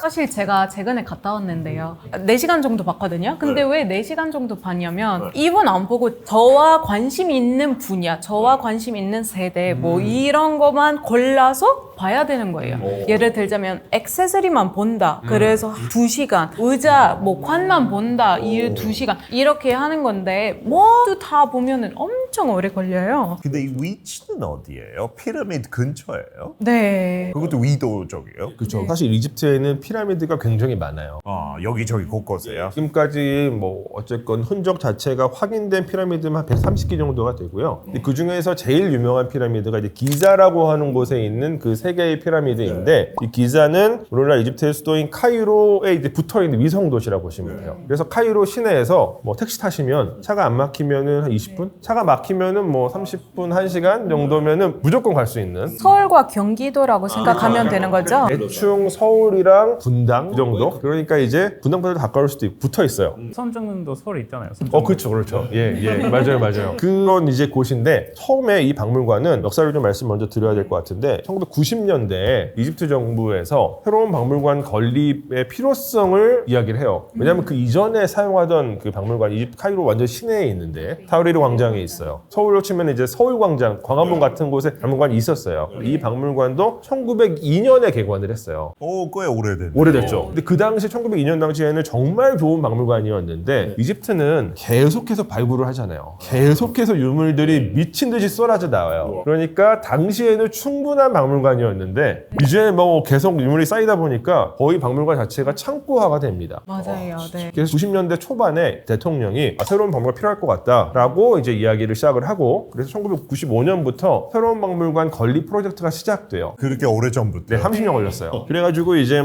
사실 제가 최근에 갔다 왔는데요. 4시간 정도 봤거든요. 근데 왜 4시간 정도 봤냐면 이분 안 보고 저와 관심 있는 분야, 저와 관심 있는 세대 뭐 이런 것만 골라서 봐야 되는 거예요. 예를 들자면 액세서리만 본다. 그래서 2시간. 의자, 뭐 관만 본다. 이 2시간. 이렇게 하는 건데 모두 다 보면은 엄청 오래 걸려요. 근데 이 위치는 어디예요? 피라미드 근처예요? 네. 그것도 위도적이에요? 그렇죠. 사실 이집트에는 피라미드가 굉장히 많아요. 여기저기 곳곳에요. 지금까지 뭐 어쨌건 흔적 자체가 확인된 피라미드만 한 130개 정도가 되고요. 그 중에서 제일 유명한 피라미드가 이제 기자라고 하는 곳에 있는 그 세 개의 피라미드인데 이 기자는 오늘날 이집트의 수도인 카이로에 이제 붙어 있는 위성 도시라고 보시면 돼요. 그래서 카이로 시내에서 뭐 택시 타시면 차가 안 막히면은 한 20분, 차가 막히면은 뭐 30분, 1시간 정도면은 무조건 갈 수 있는. 서울과 경기도라고 생각하면 되는 거죠? 대충 서울이랑 분당 이 정도. 그러니까 이제 분당보다 가까울 수도 있고 붙어 있어요. 선정도 서울에 있잖아요. 선정도. 그렇죠. 예, 맞아요. 그런 이제 곳인데 처음에 이 박물관은 역사를 좀 말씀 먼저 드려야 될 것 같은데 1990년대에 이집트 정부에서 새로운 박물관 건립의 필요성을 이야기를 해요. 왜냐하면 그 이전에 사용하던 그 박물관 이집트 카이로 완전 시내에 있는데 타우리르 광장에 있어요. 서울로 치면 이제 서울광장, 광화문 같은 곳에 박물관이 있었어요. 이 박물관도 1902년에 개관을 했어요. 꽤 오래됐네. 오래됐죠. 근데 그 당시 1902년 당시에는 정말 좋은 박물관이었는데 이집트는 계속해서 발굴을 하잖아요. 계속해서 유물들이 미친 듯이 쏟아져 나와요. 그러니까 당시에는 충분한 박물관이었는데 이제 뭐 계속 유물이 쌓이다 보니까 거의 박물관 자체가 창고화가 됩니다. 맞아요. 네. 그래서 90년대 초반에 대통령이 새로운 박물관 필요할 것 같다라고 이제 이야기를 시작을 하고 그래서 1995년부터 새로운 박물관 건립 프로젝트가 시작돼요. 그렇게 오래전부터. 네, 30년 걸렸어요. 그래가지고 이제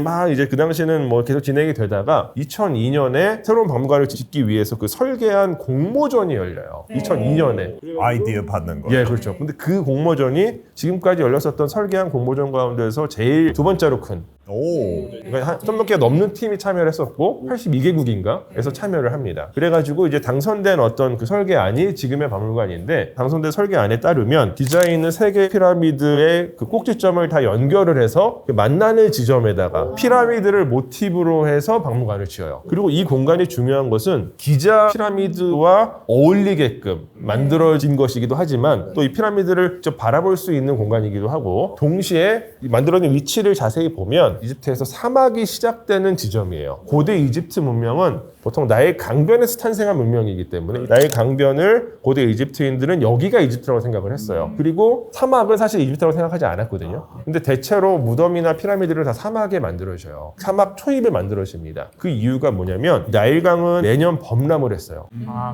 그 당시에는 뭐 계속 진행이 되다가 2002년에 새로운 박물관을 짓기 위해서 그 설계한 공모전이 열려요. 2002년에. 아이디어 받는 거. 예, 그렇죠. 근데 그 공모전이 지금까지 열렸었던 설계한 공모전 가운데서 제일 두 번째로 큰. 그러니까 좀 몇 개 넘는 팀이 참여를 했었고 82개국인가에서 참여를 합니다. 그래가지고 이제 당선된 어떤 그 설계안이 지금의 박물관인데 당선된 설계안에 따르면 기자에 있는 세 개 피라미드의 그 꼭지점을 다 연결을 해서 그 만나는 지점에다가 피라미드를 모티브로 해서 박물관을 지어요. 그리고 이 공간이 중요한 것은 기자 피라미드와 어울리게끔 만들어진 것이기도 하지만 또 이 피라미드를 직접 바라볼 수 있는 공간이기도 하고 동시에 만들어진 위치를 자세히 보면 이집트에서 사막이 시작되는 지점이에요. 고대 이집트 문명은 보통 나일 강변에서 탄생한 문명이기 때문에 나일 강변을 고대 이집트인들은 여기가 이집트라고 생각을 했어요. 그리고 사막은 사실 이집트라고 생각하지 않았거든요. 근데 대체로 무덤이나 피라미드를 다 사막에 만들어져요. 사막 초입에 만들어집니다. 그 이유가 뭐냐면 나일강은 매년 범람을 했어요.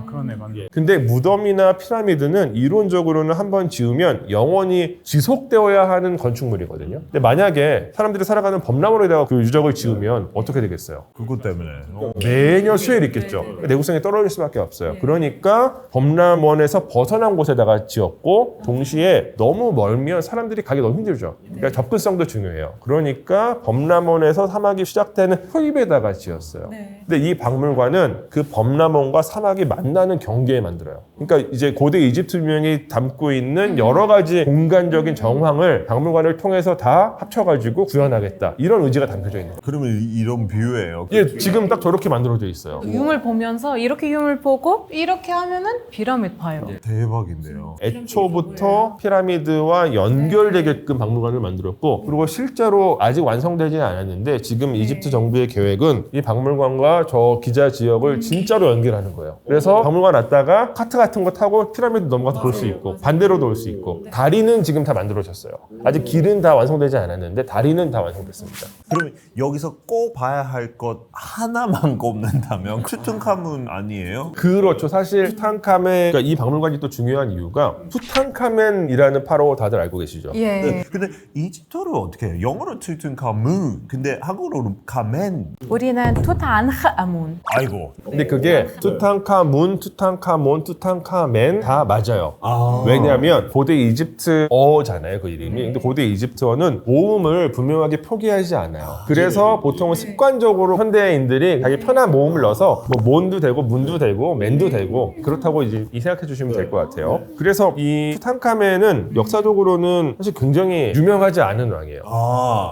그러네, 맞네. 근데 무덤이나 피라미드는 이론적으로는 한번 지으면 영원히 지속되어야 하는 건축물이거든요. 근데 만약에 사람들이 살아가는 범람원에다가 그 유적을 지으면 어떻게 되겠어요? 그것 때문에. 매년 수혜를 있겠죠. 내구성이 떨어질 수밖에 없어요. 그러니까 범람원에서 벗어난 곳에다가 지었고 동시에 너무 멀면 사람들이 가기 너무 힘들죠. 그러니까 접근성도 중요해요. 그러니까 범람원에서 사막이 시작되는 포입에다가 지었어요. 근데 이 박물관은 그 범람원과 사막이 만나는 경계에 만들어요. 그러니까 이제 고대 이집트 문명이 담고 있는 여러 가지 공간적인 정황을 박물관을 통해서 다 합쳐가지고 구현하겠다. 이런 의지가 담겨져 있는 거예요. 그러면 이런 뷰예요. 이게 지금 딱 저렇게 만들어져 있어요. 유물 보면서 이렇게 유물 보고 이렇게 하면은 피라미드 봐요. 대박인데요. 애초부터 피라미드와 연결되게끔 박물관을 만들었고 그리고 실제로 아직 완성되지는 않았는데 지금 이집트 정부의 계획은 이 박물관과 저 기자 지역을 진짜로 연결하는 거예요. 그래서 박물관 왔다가 카트 같은 거 타고 피라미드 넘어가서 볼 수 있고 반대로도 올 수 있고 다리는 지금 다 만들어졌어요. 아직 길은 다 완성되지 않았는데 다리는 다 완성됐습니다. 그러면 여기서 꼭 봐야 할 것 하나만 꼽는다면 투탕카문 아니에요? 그렇죠. 사실 투탕카멘 그러니까 이 박물관이 또 중요한 이유가 투탕카멘이라는 파라오 다들 알고 계시죠? 예. 네. 근데 이집트어로 어떻게 해요? 영어로 투탕카문. 근데 한국어로 카멘. 우리는 투탄카문. 아이고. 근데 그게 투탕카문, 투탕카몬, 투탕카멘 다 맞아요. 왜냐하면 고대 이집트어잖아요, 그 이름이. 근데 고대 이집트어는 모음을 분명하게 표기하지 않아요. 그래서 보통은 습관적으로 현대인들이 자기 편한 모음을 넣어서 뭐 몬도 되고 문도 되고 맨도 되고 그렇다고 이제 생각해 주시면 될 것 같아요. 그래서 이 투탕카멘은 역사적으로는 사실 굉장히 유명하지 않은 왕이에요.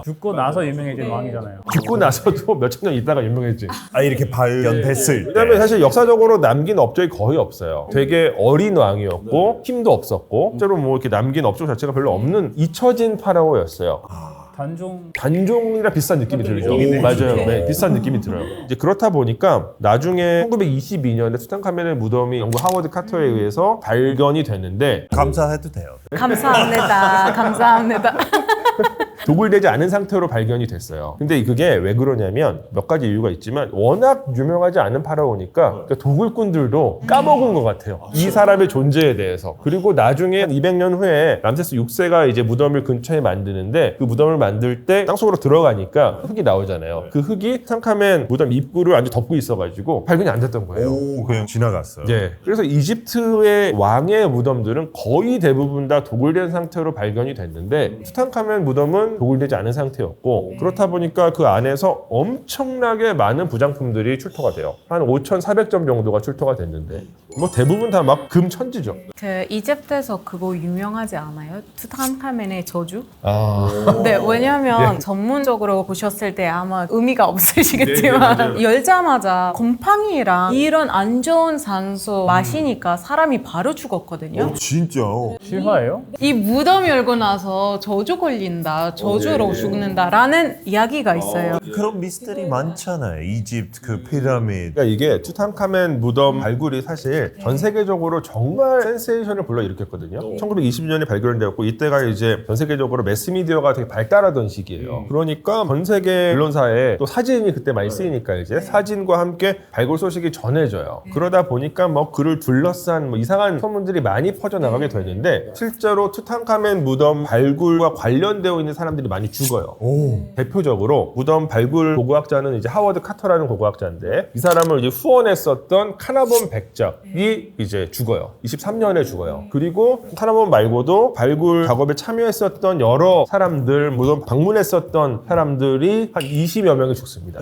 죽고 나서 유명해진 왕이잖아요. 죽고 나서도 몇천 년 있다가 유명해진. 이렇게 발견됐을 때. 왜냐면 사실 역사적으로 남긴 업적이 거의 없어요. 되게 어린 왕이었고 힘도 없었고 실제로 뭐 이렇게 남긴 업적 자체가 별로 없는 잊혀진 파라오였어요. 단종이라 비슷한 느낌이 들죠. 맞아요. 네, 비슷한 느낌이 들어요. 이제 그렇다 보니까 나중에 1922년에 투탕카멘의 무덤이 영국 하워드 카터에 의해서 발견이 됐는데 감사해도 돼요. 감사합니다. 감사합니다. 도굴되지 않은 상태로 발견이 됐어요. 근데 그게 왜 그러냐면 몇 가지 이유가 있지만 워낙 유명하지 않은 파라오니까 그러니까 도굴꾼들도 까먹은 것 같아요. 이 사람의 존재에 대해서. 그리고 나중에 200년 후에 람세스 6세가 이제 무덤을 근처에 만드는데 그 무덤을 만들 때 땅속으로 들어가니까 흙이 나오잖아요. 그 흙이 투탕카멘 무덤 입구를 완전 덮고 있어가지고 발견이 안 됐던 거예요. 오, 그냥 지나갔어요. 네. 그래서 이집트의 왕의 무덤들은 거의 대부분 다 도굴된 상태로 발견이 됐는데 투탕카멘 무덤은 도굴되지 않은 상태였고 그렇다 보니까 그 안에서 엄청나게 많은 부장품들이 출토가 돼요. 한 5,400점 정도가 출토가 됐는데 뭐 대부분 다 막 금천지죠. 그 이집트에서 그거 유명하지 않아요? 투탕카멘의 저주? 아. 네, 왜냐면 전문적으로 보셨을 때 아마 의미가 없으시겠지만 열자마자 곰팡이랑 이런 안 좋은 산소 마시니까 사람이 바로 죽었거든요. 진짜. 실화예요? 이 무덤 열고 나서 저주 걸린다, 저주로 죽는다라는 이야기가 있어요. 그런 미스터리 많잖아요. 이집트 그 피라미드. 그러니까 이게 투탕카멘 무덤 발굴이 사실 전 세계적으로 정말 센세이션을 불러일으켰거든요. 1920년에 발견되었고 이때가 이제 전 세계적으로 매스미디어가 되게 발달하던 시기예요. 그러니까 전 세계 언론사에 또 사진이 그때 많이 쓰이니까 이제 사진과 함께 발굴 소식이 전해져요. 그러다 보니까 뭐 그를 둘러싼 뭐 이상한 소문들이 많이 퍼져나가게 되는데 실제로 투탕카멘 무덤 발굴과 관련되어 있는 사람들이 많이 죽어요. 대표적으로 무덤 발굴 고고학자는 이제 하워드 카터라는 고고학자인데 이 사람을 이제 후원했었던 카나본 백작이 이제 죽어요. 23년에 죽어요. 그리고 카나본 말고도 발굴 작업에 참여했었던 여러 사람들, 무덤 방문했었던 사람들이 한 20여 명이 죽습니다.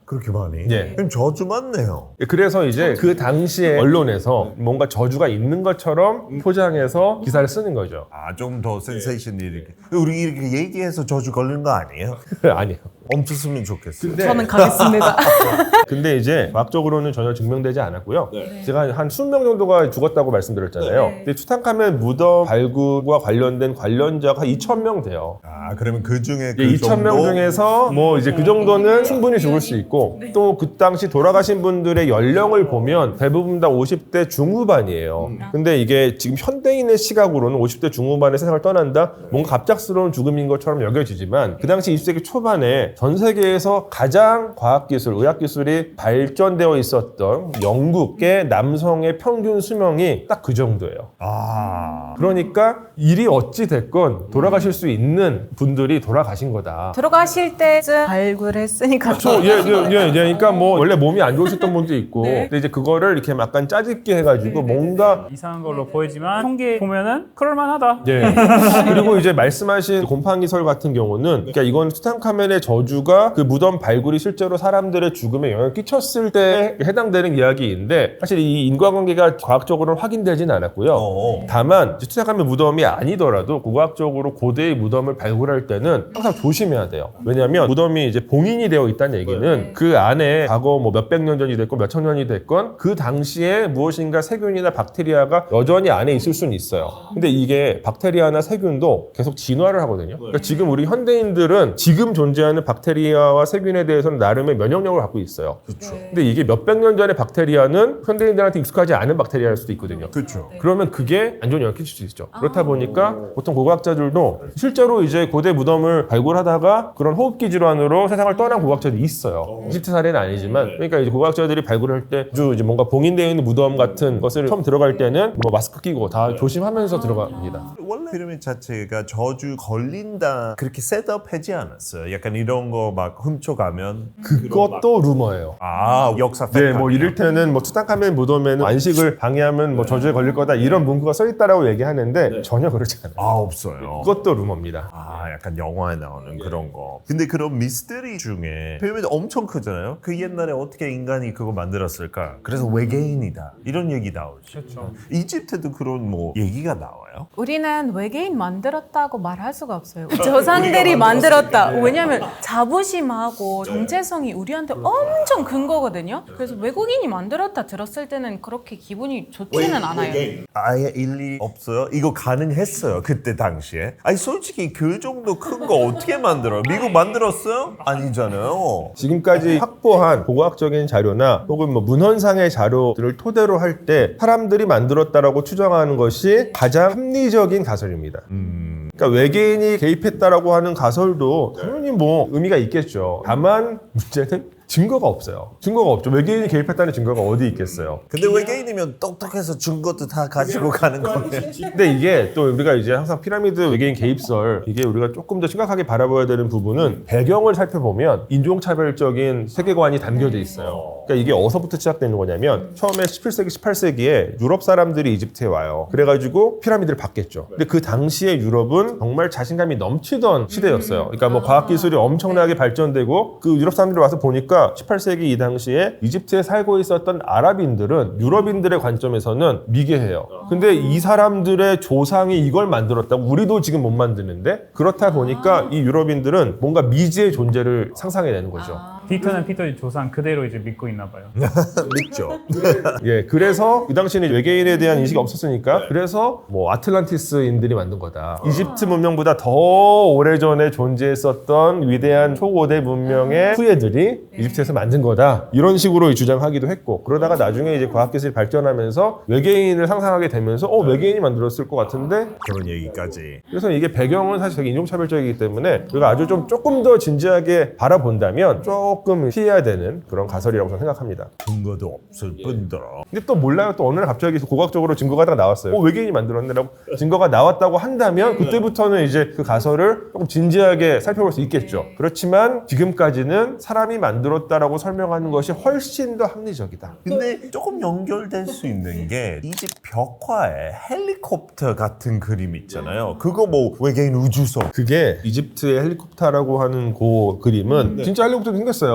그렇게 많이? 네. 그럼 저주 많네요. 그래서 이제 그 당시에 언론에서 뭔가 저주가 있는 것처럼 포장해서 기사를 쓰는 거죠. 좀 더 센세이션 이렇게. 우리 이렇게 얘기해서 저주 걸린 거 아니에요? 아니에요. 멈췄으면 좋겠어요. 저는 가겠습니다. 근데 이제 과학적으로는 전혀 증명되지 않았고요. 제가 한 20명 정도가 죽었다고 말씀드렸잖아요. 근데 투탕카멘 무덤 발굴과 관련된 관련자가 한 2,000명 돼요. 그러면 그 중에 그 2,000명 중에서 뭐 이제 그 정도는 충분히 죽을 수 있고 또 그 당시 돌아가신 분들의 연령을 보면 대부분 다 50대 중후반이에요. 근데 이게 지금 현대인의 시각으로는 50대 중후반의 세상을 떠난다? 뭔가 갑작스러운 죽음인 것처럼 여겨지지만 그 당시 20세기 초반에 전 세계에서 가장 과학기술, 의학기술이 발전되어 있었던 영국의 남성의 평균 수명이 딱 그 정도예요. 그러니까 일이 어찌 됐건 돌아가실 수 있는 분들이 돌아가신 거다. 들어가실 때쯤 발굴했으니까 그러니까 뭐 원래 몸이 안 좋으셨던 분도 있고 근데 이제 그거를 이렇게 약간 짜집게 해가지고 뭔가 이상한 걸로 보이지만 통계 보면은 그럴만하다. 예. 그리고 이제 말씀하신 곰팡이설 같은 경우는 그러니까 이건 투탕카멘의 저주가 그 무덤 발굴이 실제로 사람들의 죽음에 영향을 끼쳤을 때 해당되는 이야기인데 사실 이 인과관계가 과학적으로는 확인되진 않았고요. 다만 투탕카멘 무덤이 아니더라도 고고학적으로 고대의 무덤을 발굴할 때는 항상 조심해야 돼요. 왜냐하면 무덤이 이제 봉인이 되어 있다는 얘기는 그 안에 과거 뭐 몇백 년 전이 됐건 몇천 년이 됐건 그 당시에 무엇인가 세균이나 박테리아가 여전히 안에 있을 수는 있어요. 근데 이게 박테리아나 세균도 계속 진화를 하거든요. 그러니까 지금 우리 현대인들은 지금 존재하는 박테리아와 세균에 대해서는 나름의 면역력을 갖고 있어요. 근데 이게 몇백 년 전의 박테리아는 현대인들한테 익숙하지 않은 박테리아일 수도 있거든요. 그러면 그게 안 좋은 영향을 끼칠 수 있죠. 그렇다 보니까 보통 고고학자들도 실제로 이제 고대 무덤을 발굴하다가 그런 호흡기 질환으로 세상을 떠난 고고학자들이 있어요. 이집트 사례는 아니지만 그러니까 이제 고고학자들이 발굴할 때 아주 이제 뭔가 봉인되어 있는 무덤 같은 것을 처음 들어갈 때는 뭐 마스크 끼고 다 조심하면서 들어갑니다. 원래 피라미드 자체가 저주 걸린다 그렇게 셋업하지 않았어요. 약간 이런 거 막 훔쳐가면 그것도 루머예요. 역사 네, 뭐 이를테는 뭐 투탕카멘 무덤에는 안식을 방해하면 뭐 저주에 걸릴 거다 이런 문구가 써 있다라고 얘기하는데 전혀 그렇지 않아요. 없어요. 그것도 루머입니다. 약간 영화에 나오는 그런 거. 근데 그런 미스터리 중에 피라미드 엄청 크잖아요. 그 옛날에 어떻게 인간이 그거 만들었을까? 그래서 외계인이다. 이런 얘기 나오죠. 그렇죠. 이집트도 그런 뭐 얘기가 나와요. 우리는 외계인 만들었다고 말할 수가 없어요. 조상들이 만들었다. 왜냐하면 자부심하고 정체성이 우리한테 엄청 큰 거거든요. 그래서 외국인이 만들었다 들었을 때는 그렇게 기분이 좋지는 않아요. 아예 일리 없어요. 이거 가능했어요. 그때 당시에. 아니 솔직히 그 정도 큰 거 어떻게 만들어요? 미국 만들었어요? 아니잖아요. 지금까지 확보한 고고학적인 자료나 혹은 뭐 문헌상의 자료들을 토대로 할 때 사람들이 만들었다라고 추정하는 것이 가장 합리적인 가설입니다. 그러니까 외계인이 개입했다라고 하는 가설도 당연히 뭐 의미가 있겠죠. 다만 문제는 증거가 없어요. 증거가 없죠. 외계인이 개입했다는 증거가 어디 있겠어요. 근데 외계인이면 똑똑해서 증거도 다 가지고 가는 거예요. 근데 이게 또 우리가 이제 항상 피라미드 외계인 개입설 이게 우리가 조금 더 심각하게 바라봐야 되는 부분은 배경을 살펴보면 인종차별적인 세계관이 담겨져 있어요. 그러니까 이게 어디서부터 시작되는 거냐면 처음에 17세기, 18세기에 유럽 사람들이 이집트에 와요. 그래가지고 피라미드를 봤겠죠. 근데 그 당시에 유럽은 정말 자신감이 넘치던 시대였어요. 그러니까 뭐 과학기술이 엄청나게 발전되고 그 유럽 사람들이 와서 보니까 18세기 이 당시에 이집트에 살고 있었던 아랍인들은 유럽인들의 관점에서는 미개해요. 근데 이 사람들의 조상이 이걸 만들었다고 우리도 지금 못 만드는데 그렇다 보니까 이 유럽인들은 뭔가 미지의 존재를 상상해 내는 거죠. 피터는 피터의 조상 그대로 이제 믿고 있나 봐요. 믿죠. 예, 그래서 그 당시에는 외계인에 대한 인식이 없었으니까 그래서 뭐 아틀란티스인들이 만든 거다. 이집트 문명보다 더 오래전에 존재했었던 위대한 초고대 문명의 후예들이 이집트에서 만든 거다. 이런 식으로 주장하기도 했고 그러다가 나중에 이제 과학기술이 발전하면서 외계인을 상상하게 되면서 외계인이 만들었을 것 같은데 그런 얘기까지. 그래서 이게 배경은 사실 되게 인종차별적이기 때문에 우리가 아주 조금 더 진지하게 바라본다면 조금 피해야 되는 그런 가설이라고 저는 생각합니다. 증거도 없을 뿐더러. 근데 또 몰라요. 또 어느 날 갑자기 고고학적으로 증거가 다 나왔어요. 외계인이 만들었네라고 증거가 나왔다고 한다면 그때부터는 이제 그 가설을 조금 진지하게 살펴볼 수 있겠죠. 그렇지만 지금까지는 사람이 만들었다라고 설명하는 것이 훨씬 더 합리적이다. 근데 조금 연결될 수 있는 게 이집 벽화에 헬리콥터 같은 그림 있잖아요. 그거 뭐 외계인 우주선. 그게 이집트의 헬리콥터라고 하는 그 그림은 진짜 헬리콥터도 생겼어요.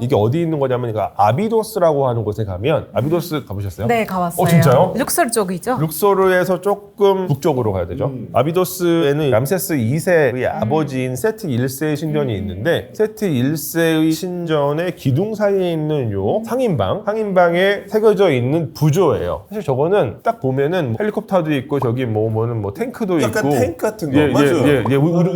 이게 어디 있는 거냐면 아비도스라고 하는 곳에 가면 아비도스 가보셨어요? 네, 가봤어요. 진짜요? 룩설 쪽이죠? 룩소르에서 조금 북쪽으로 가야 되죠. 아비도스에는 람세스 2세의 아버지인 세트 1세의 신전이 있는데 세트 1세의 신전의 기둥 사이에 있는 요 상인방에 새겨져 있는 부조예요. 사실 저거는 딱 보면은 헬리콥터도 있고 저기 뭐는 탱크도 약간 있고 탱크 같은 거 맞아요.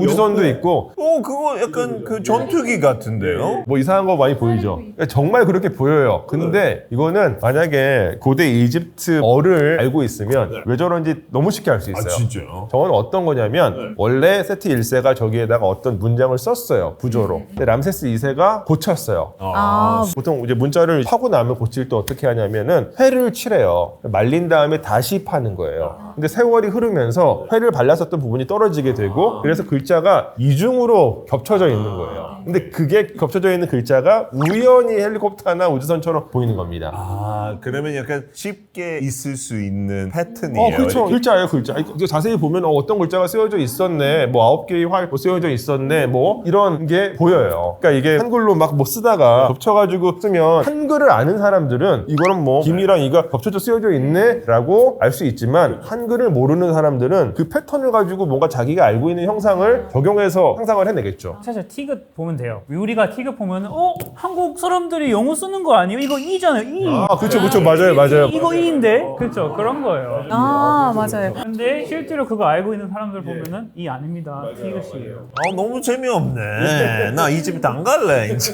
우주선도 있고 그거 약간 그 전투기 같은데요? 뭐 이상한 이상한 거 많이 보이죠? 정말 그렇게 보여요. 근데 이거는 만약에 고대 이집트어를 알고 있으면 왜 저런지 너무 쉽게 알 수 있어요. 진짜요? 저건 어떤 거냐면 원래 세티 1세가 저기에다가 어떤 문장을 썼어요. 부조로. 근데 람세스 2세가 고쳤어요. 보통 이제 문자를 파고 나면 고칠 때 어떻게 하냐면은 회를 칠해요. 말린 다음에 다시 파는 거예요. 근데 세월이 흐르면서 회를 발랐었던 부분이 떨어지게 되고 그래서 글자가 이중으로 겹쳐져 있는 거예요. 근데 그게 겹쳐져 있는 글자가 우연히 헬리콥터나 우주선처럼 보이는 겁니다. 아, 그러면 약간 쉽게 있을 수 있는 패턴이에요. 그렇죠. 글자예요, 글자. 이거 자세히 보면 어떤 글자가 쓰여져 있었네. 뭐 9개의 활 쓰여져 있었네. 뭐 이런 게 보여요. 그러니까 이게 한글로 막 뭐 쓰다가 겹쳐가지고 쓰면 한글을 아는 사람들은 이거는 뭐 김이랑 이가 겹쳐져 쓰여져 있네라고 알 수 있지만 한글을 모르는 사람들은 그 패턴을 가지고 뭔가 자기가 알고 있는 형상을 적용해서 상상을 해내겠죠. 사실 티귿 보면 돼요. 우리가 티귿 보면은 한국 사람들이 영어 쓰는 거 아니에요? 이거 이잖아요. 이. 그렇죠, 그렇죠, 맞아요. 이거 이인데. 그렇죠. 그런 거예요. 맞아요. 근데 실제로 그거 알고 있는 사람들 보면은 이 아닙니다. 티귿이에요. 너무 재미없네. 나 이집트 안 갈래, 이제.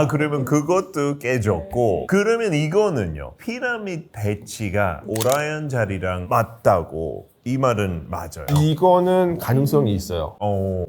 그러면 그것도 깨졌고. 그러면 이거는요. 피라미드 배치가 오라이언 자리랑 맞다고. 이 말은 맞아요. 이거는 가능성이 있어요.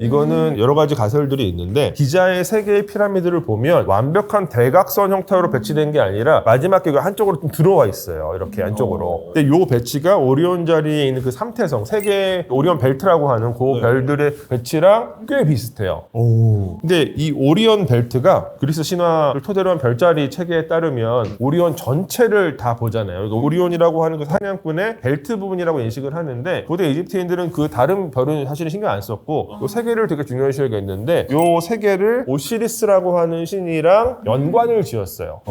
이거는 여러 가지 가설들이 있는데 기자의 세 개의 피라미드를 보면 완벽한 대각선 형태로 배치된 게 아니라 마지막에 한쪽으로 좀 들어와 있어요. 이렇게 안쪽으로. 근데 요 배치가 오리온 자리에 있는 그 삼태성, 세 개의 오리온 벨트라고 하는 그 별들의 배치랑 꽤 비슷해요. 근데 이 오리온 벨트가 그리스 신화를 토대로 한 별자리 체계에 따르면 오리온 전체를 다 보잖아요. 그러니까 오리온이라고 하는 그 사냥꾼의 벨트 부분이라고 인식을 하는데 고대 이집트인들은 그 다른 별은 사실은 신경 안 썼고 요 세 개를 되게 중요시하겠는데 요 세 개를 오시리스라고 하는 신이랑 연관을 지었어요.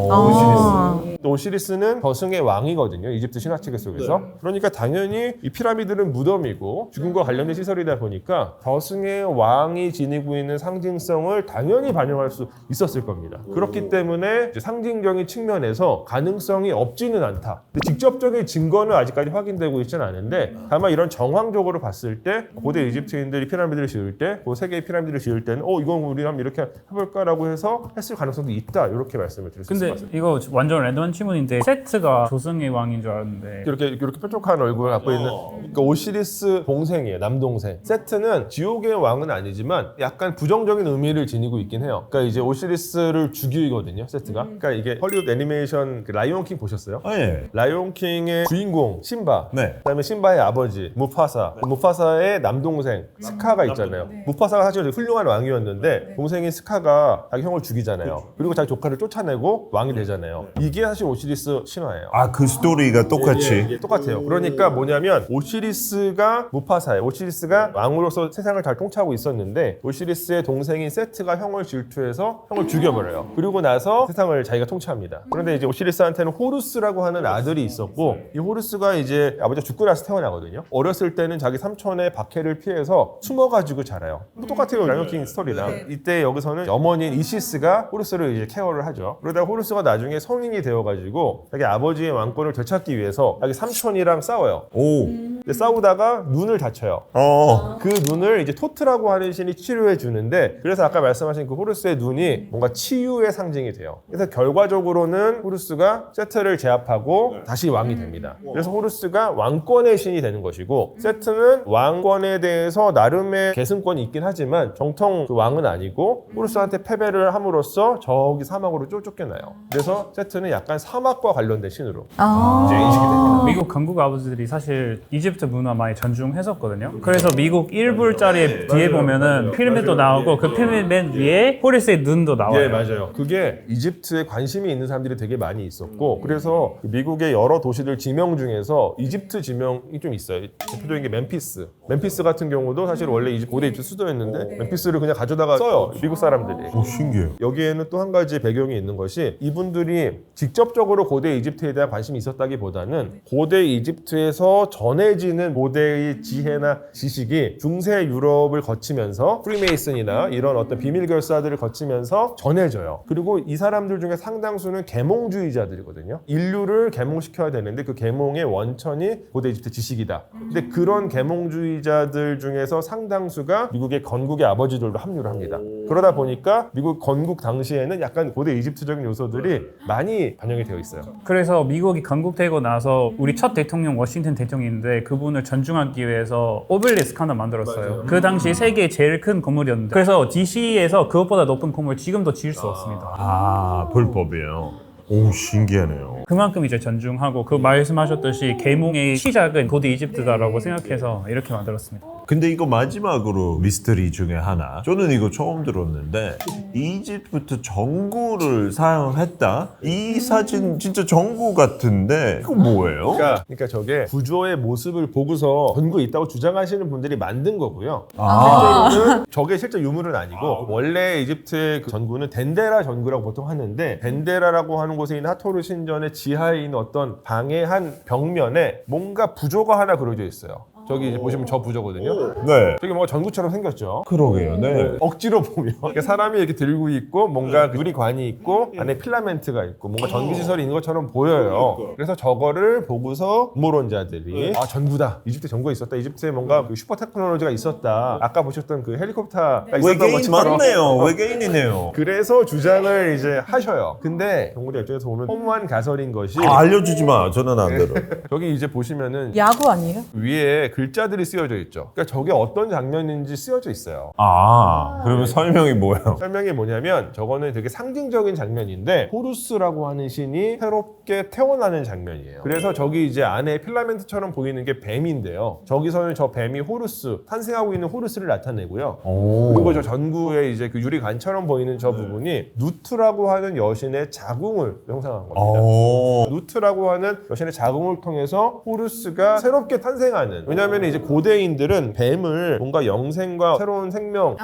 오시리스는 저승의 왕이거든요. 이집트 신화체계 속에서. 그러니까 당연히 이 피라미드는 무덤이고 죽음과 관련된 시설이다 보니까 저승의 왕이 지니고 있는 상징성을 당연히 반영할 수 있었을 겁니다. 그렇기 때문에 이제 상징적인 측면에서 가능성이 없지는 않다. 근데 직접적인 증거는 아직까지 확인되고 있지는 않은데 다만 이런 정황적으로 봤을 때 고대 이집트인들이 피라미드를 지을 때 그 세 개의 피라미드를 지을 때는 이건 우리 한번 이렇게 해볼까라고 해서 했을 가능성도 있다. 이렇게 말씀을 드릴 수 있을 것 근데 같습니다. 이거 완전 랜덤한 질문인데 세트가 조승의 왕인 줄 알았는데 이렇게 뾰족한 얼굴을 갖고 있는 그러니까 오시리스 동생이에요. 남동생. 세트는 지옥의 왕은 아니지만 약간 부정적인 의미를 지니고 있긴 해요. 그러니까 이제 오시리스를 죽이거든요. 세트가. 그러니까 이게 헐리우드 애니메이션 그 라이온 킹 보셨어요? 예. 라이온 킹의 주인공 신바. 네. 그다음에 신바의 아버지 무파사. 무파사의 남동생 스카가 있잖아요. 무파사가 사실 훌륭한 왕이었는데 동생인 스카가 자기 형을 죽이잖아요. 그리고 자기 조카를 쫓아내고 왕이 되잖아요. 이게 사실 오시리스 신화예요. 그 스토리가 똑같이. 똑같아요. 그러니까 뭐냐면 오시리스가 무파사예요. 오시리스가 왕으로서 세상을 잘 통치하고 있었는데 오시리스의 동생인 세트가 형을 질투해서 형을 죽여버려요. 그리고 나서 세상을 자기가 통치합니다. 그런데 이제 오시리스한테는 호루스라고 하는 아들이 있었고 이 호루스가 이제 아버지가 죽고 나서 태어나거든요. 어렸을 때는 자기 삼촌의 박해를 피해서 숨어가지고 자라요. 똑같아요. 라이온킹 스토리랑. 이때 여기서는 어머니인 이시스가 호루스를 이제 케어를 하죠. 그러다가 호루스가 나중에 성인이 되어가지고 자기 아버지의 왕권을 되찾기 위해서 자기 삼촌이랑 싸워요. 근데 싸우다가 눈을 다쳐요. 그 눈을 이제 토트라고 하는 신이 치료해 주는데 그래서 아까 말씀하신 그 호루스의 눈이 뭔가 치유의 상징이 돼요. 그래서 결과적으로는 호루스가 세트를 제압하고 다시 왕이 됩니다. 그래서 호루스가 왕권의 신이 되는 것이고 세트는 왕권에 대해서 나름의 계승권이 있긴 하지만 정통 그 왕은 아니고 호루스한테 패배를 함으로써 저기 사막으로 쫓겨나요. 그래서 세트는 약간 사막과 관련된 신으로 이제 인식이 됩니다. 미국 강국 아버지들이 사실 이집트 문화 많이 전중했었거든요. 그래서 미국 1불짜리 뒤에 보면은 피라미드도 나오고 그 피라미드 맨 위에 호리스의 눈도 나와요. 예, 맞아요. 그게 이집트에 관심이 있는 사람들이 되게 많이 있었고 그래서 미국의 여러 도시들 지명 중에서 이집트 지명이 좀 있어요. 대표적인 게 멤피스. 멤피스 같은 경우도 사실 원래 고대 이집트 수도였는데 멤피스를 그냥 가져다가 써요. 미국 사람들이. 신기해요. 여기에는 또 한 가지 배경이 있는 것이 이분들이 직접적으로 고대 이집트에 대한 관심이 있었다기보다는 고대 이집트에서 전해지는 고대의 지혜나 지식이 중세 유럽을 거치면서 프리메이슨이나 이런 어떤 비밀 결사들을 거치면서 전해져요. 그리고 이 사람들 중에 상당수는 계몽주의자들이거든요. 인류를 계몽시켜야 되는데 그 계몽의 원천이 고대 이집트 지식이다. 근데 그런 계몽주의자들 중에서 상당수가 미국의 건국의 아버지들도 합류를 합니다. 그러다 보니까 미국 건국 당시에는 약간 고대 이집트적인 요소들이 많이 반영이 되어 있어요. 그래서 미국이 건국되고 나서 우리 첫 대통령 워싱턴 대통령인데 그분을 존중하기 위해서 오벨리스크 하나 만들었어요. 그 당시 세계 제일 큰 건물이었는데 그래서 DC에서 그것보다 높은 건물 지금도 지을 수 없습니다. 아, 불법이에요. 오, 신기하네요. 그만큼 이제 존중하고 그 말씀하셨듯이 계몽의 시작은 고대 이집트다라고 생각해서 이렇게 만들었습니다. 근데 이거 마지막으로 미스터리 중에 하나. 저는 이거 처음 들었는데 이집트부터 전구를 사용했다? 이 사진 진짜 전구 같은데 이거 뭐예요? 그러니까 저게 구조의 모습을 보고서 전구에 있다고 주장하시는 분들이 만든 거고요. 실제로는 저게 실제 유물은 아니고 원래 이집트의 그 전구는 덴데라 전구라고 보통 하는데 덴데라라고 하는 곳에 있는 하토르 신전의 지하에 있는 어떤 방의 한 벽면에 뭔가 부조가 하나 그려져 있어요. 저기 이제 보시면 저 부조거든요. 네. 저기 뭔가 전구처럼 생겼죠. 그러게요. 네. 억지로 보면 이렇게 사람이 이렇게 들고 있고 뭔가 유리관이 있고 안에 필라멘트가 있고 뭔가 전기시설이 있는 것처럼 보여요. 그래서 저거를 보고서 음모론자들이 아 전구다. 이집트에 전구가 있었다. 이집트에 뭔가 그 슈퍼 테크놀로지가 있었다. 아까 보셨던 그 헬리콥터가 있었던 외계인 것처럼 맞네요. 외계인이네요. 그래서 주장을 이제 하셔요. 근데 동물의 입장에서 보면 허무한 가설인 것이 알려주지 마. 저는 안 들어. 저기 이제 보시면은 야구 아니에요? 위에 글자들이 쓰여져 있죠. 그러니까 저게 어떤 장면인지 쓰여져 있어요. 아, 그러면 설명이 뭐예요? 설명이 뭐냐면 저거는 되게 상징적인 장면인데 호루스라고 하는 신이 새롭게 태어나는 장면이에요. 그래서 저기 이제 안에 필라멘트처럼 보이는 게 뱀인데요. 저기서는 저 뱀이 호루스, 탄생하고 있는 호루스를 나타내고요. 오. 그리고 저 전구에 이제 그 유리관처럼 보이는 저 부분이 누트라고 하는 여신의 자궁을 형상한 겁니다. 오. 누트라고 하는 여신의 자궁을 통해서 호루스가 새롭게 탄생하는. 왜냐하면 이제 고대인들은 뱀을 뭔가 영생과 새로운 생명,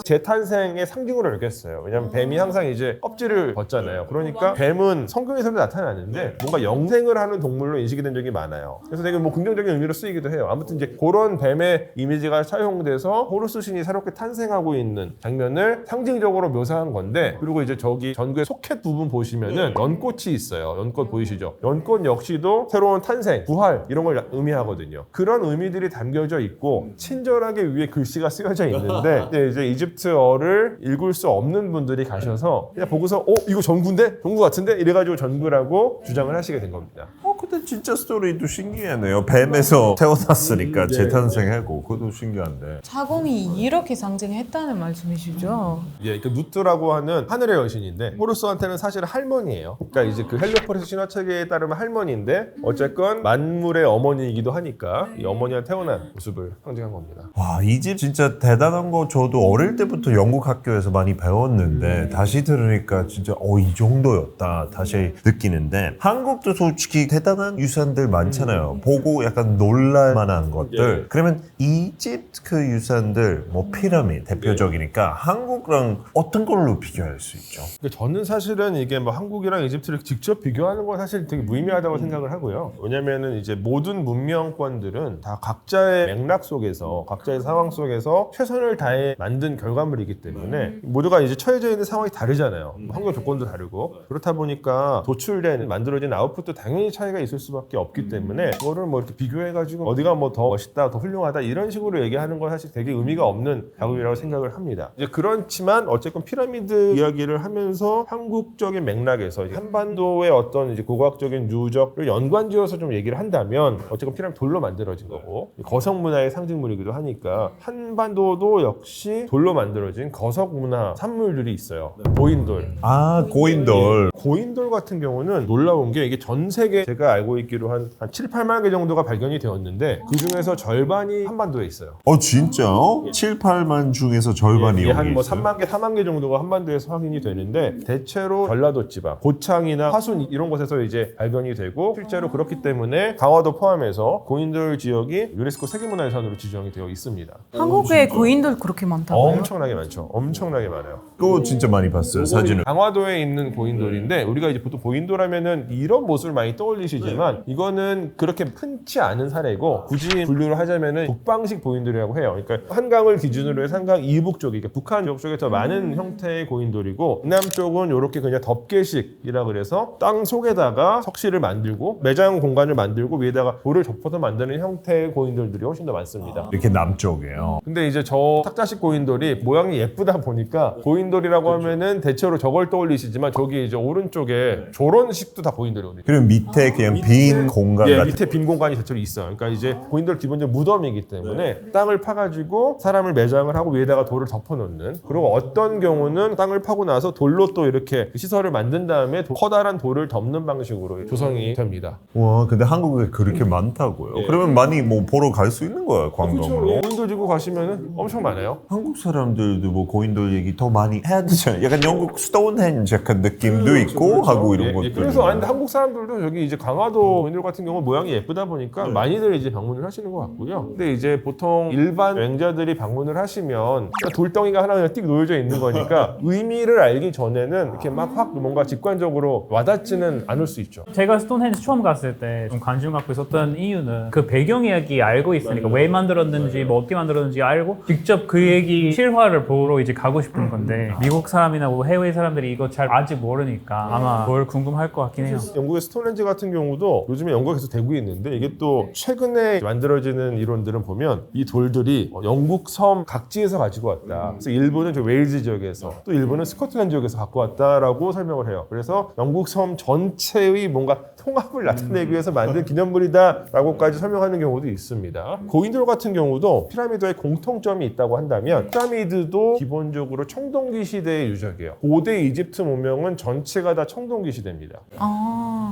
재탄생의 상징으로 여겼어요. 왜냐하면 뱀이 항상 이제 껍질을 벗잖아요. 그러니까 뱀은 성경에서도 나타나는데 뭔가 영생을 하는 동물로 인식이 된 적이 많아요. 그래서 되게 뭐 긍정적인 의미로 쓰이기도 해요. 아무튼 이제 그런 뱀의 이미지가 사용돼서 호루스 신이 새롭게 탄생하고 있는 장면을 상징적으로 묘사한 건데 그리고 이제 저기 전구의 소켓 부분 보시면은 연꽃이 있어요. 연꽃 보이시죠? 연꽃 역시도 새로운 탄생, 부활 이런 걸 의미하거든요. 그런 의미들이 담겨져 있고 친절하게 위에 글씨가 쓰여져 있는데 이제 이집트어를 읽을 수 없는 분들이 가셔서 그냥 보고서 이거 전구인데? 전구 같은데? 이래가지고 전구라고 주장을 하시게 된 겁니다. 근데 진짜 스토리도 신기하네요. 뱀에서 태어났으니까 재탄생하고 그것도 신기한데. 자궁이 이렇게 상징했다는 말씀이시죠? 예, 그 누트라고 하는 하늘의 여신인데 호루스한테는 사실 할머니예요. 그러니까 이제 그 헬리오포리스 신화 체계에 따르면 할머니인데 어쨌건 만물의 어머니이기도 하니까 이 어머니가 태어난 모습을 상징한 겁니다. 와, 이 집 진짜 대단한 거 저도 어릴 때부터 영국 학교에서 많이 배웠는데 다시 들으니까 진짜 이 정도였다 다시 느끼는데 한국도 솔직히 대단한 유산들 많잖아요. 보고 약간 놀랄 만한 것들. 그러면 이집트 그 유산들 뭐 피라미드 대표적이니까 한국랑 어떤 걸로 비교할 수 있죠? 근데 저는 사실은 이게 뭐 한국이랑 이집트를 직접 비교하는 건 사실 되게 무의미하다고 생각을 하고요. 왜냐면은 이제 모든 문명권들은 다 각자의 맥락 속에서 각자의 상황 속에서 최선을 다해 만든 결과물이기 때문에 모두가 이제 처해져 있는 상황이 다르잖아요. 환경 조건도 다르고 그렇다 보니까 도출된 만들어진 아웃풋도 당연히 차이가 있을 수밖에 없기 때문에 그거를 뭐 이렇게 비교해가지고 어디가 뭐 더 멋있다, 더 훌륭하다 이런 식으로 얘기하는 건 사실 되게 의미가 없는 작업이라고 생각을 합니다. 이제 그렇지만 어쨌건 피라미드 이야기를 하면서 한국적인 맥락에서 이제 한반도의 어떤 이제 고고학적인 누적을 연관지어서 좀 얘기를 한다면 어쨌건 피라미드 돌로 만들어진 거고 거성 문화의 상징물이기도 하니까 한반도도 역시 돌로 만들어진 거석 문화 산물들이 있어요. 고인돌. 아, 고인돌. 고인돌 같은 경우는 놀라운 게 이게 전 세계 제가 알고 있기로 한 7, 8만 개 정도가 발견이 되었는데 그 중에서 절반이 한반도에 있어요. 진짜요? 7, 8만 중에서 절반이 여기 한 뭐 있어요? 3만 개, 4만 개 정도가 한반도에서 확인이 되는데 대체로 전라도 지방, 고창이나 화순 이런 곳에서 이제 발견이 되고 실제로 그렇기 때문에 강화도 포함해서 고인돌 지역이 유네스코 세계문화유산으로 지정이 되어 있습니다. 한국에 고인돌 그렇게 많다고요? 엄청나게 많죠. 엄청나게 많아요. 그거 진짜 많이 봤어요, 사진을. 강화도에 있는 고인돌인데 우리가 이제 보통 고인돌 하면은 이런 모습을 많이 떠올리시죠. 보시지만 이거는 그렇게 흔치 않은 사례고 굳이 분류를 하자면은 북방식 고인돌이라고 해요. 그러니까 한강을 기준으로 해서 한강 이북 쪽이 그러니까 북한 지역 쪽에 더 많은 형태의 고인돌이고 남남 쪽은 이렇게 그냥 덮개식이라 그래서 땅 속에다가 석실을 만들고 매장 공간을 만들고 위에다가 돌을 접어서 만드는 형태의 고인돌들이 훨씬 더 많습니다. 이렇게 남쪽이에요. 근데 이제 저 탁자식 고인돌이 모양이 예쁘다 보니까 고인돌이라고 하면은 대체로 저걸 떠올리시지만 저기 이제 오른쪽에 저런 식도 다 고인돌이거든요. 그리고 밑에 그냥 빈 공간 예, 같은. 밑에 빈 공간이 대체로 있어요. 그러니까 이제 고인돌 기본적으로 무덤이기 때문에 땅을 파가지고 사람을 매장을 하고 위에다가 돌을 덮어놓는 그리고 어떤 경우는 땅을 파고 나서 돌로 또 이렇게 시설을 만든 다음에 커다란 돌을 덮는 방식으로 조성이 됩니다. 와, 근데 한국에 그렇게 많다고요? 그러면 많이 뭐 보러 갈 수 있는 거예요, 광동으로? 고인돌 지구 가시면은 엄청 많아요. 한국 사람들도 뭐 고인돌 얘기 더 많이 해야 되잖아요. 약간 영국 스톤헨지 약간 느낌도 있고 하고 이런 것들. 그래서 아니 한국 사람들도 여기 이제 강화도 고인돌 같은 경우 모양이 예쁘다 보니까 많이들 이제 방문을 하시는 것 같고요. 근데 이제 보통 일반 여행자들이 방문을 하시면 돌덩이가 하나 그냥 띡 놓여져 있는 거니까 의미를 알기 전에는 이렇게 막 확 뭔가 직관적으로 와닿지는 않을 수 있죠. 제가 스톤헨지 처음 갔을 때 좀 관심 갖고 있었던 이유는 그 배경 이야기 알고 있으니까 왜 만들었는지 뭐 어떻게 만들었는지 알고 직접 그 얘기 실화를 보러 이제 가고 싶은 건데 미국 사람이나 뭐 해외 사람들이 이거 잘 아직 모르니까 아마 뭘 궁금할 것 같긴 해요. 영국의 스톤헨지 같은 경우도 요즘에 연구에서 되고 있는데 이게 또 최근에 만들어지는 이론들은 보면 이 돌들이 영국 섬 각지에서 가지고 왔다. 그래서 일부는 저 웨일즈 지역에서 또 일부는 스코틀랜드 지역에서 갖고 왔다라고 설명을 해요. 그래서 영국 섬 전체의 뭔가 통합을 나타내기 위해서 만든 기념물이다라고까지 설명하는 경우도 있습니다. 고인돌 같은 경우도 피라미드에 공통점이 있다고 한다면 피라미드도 기본적으로 청동기 시대의 유적이에요. 고대 이집트 문명은 전체가 다 청동기 시대입니다.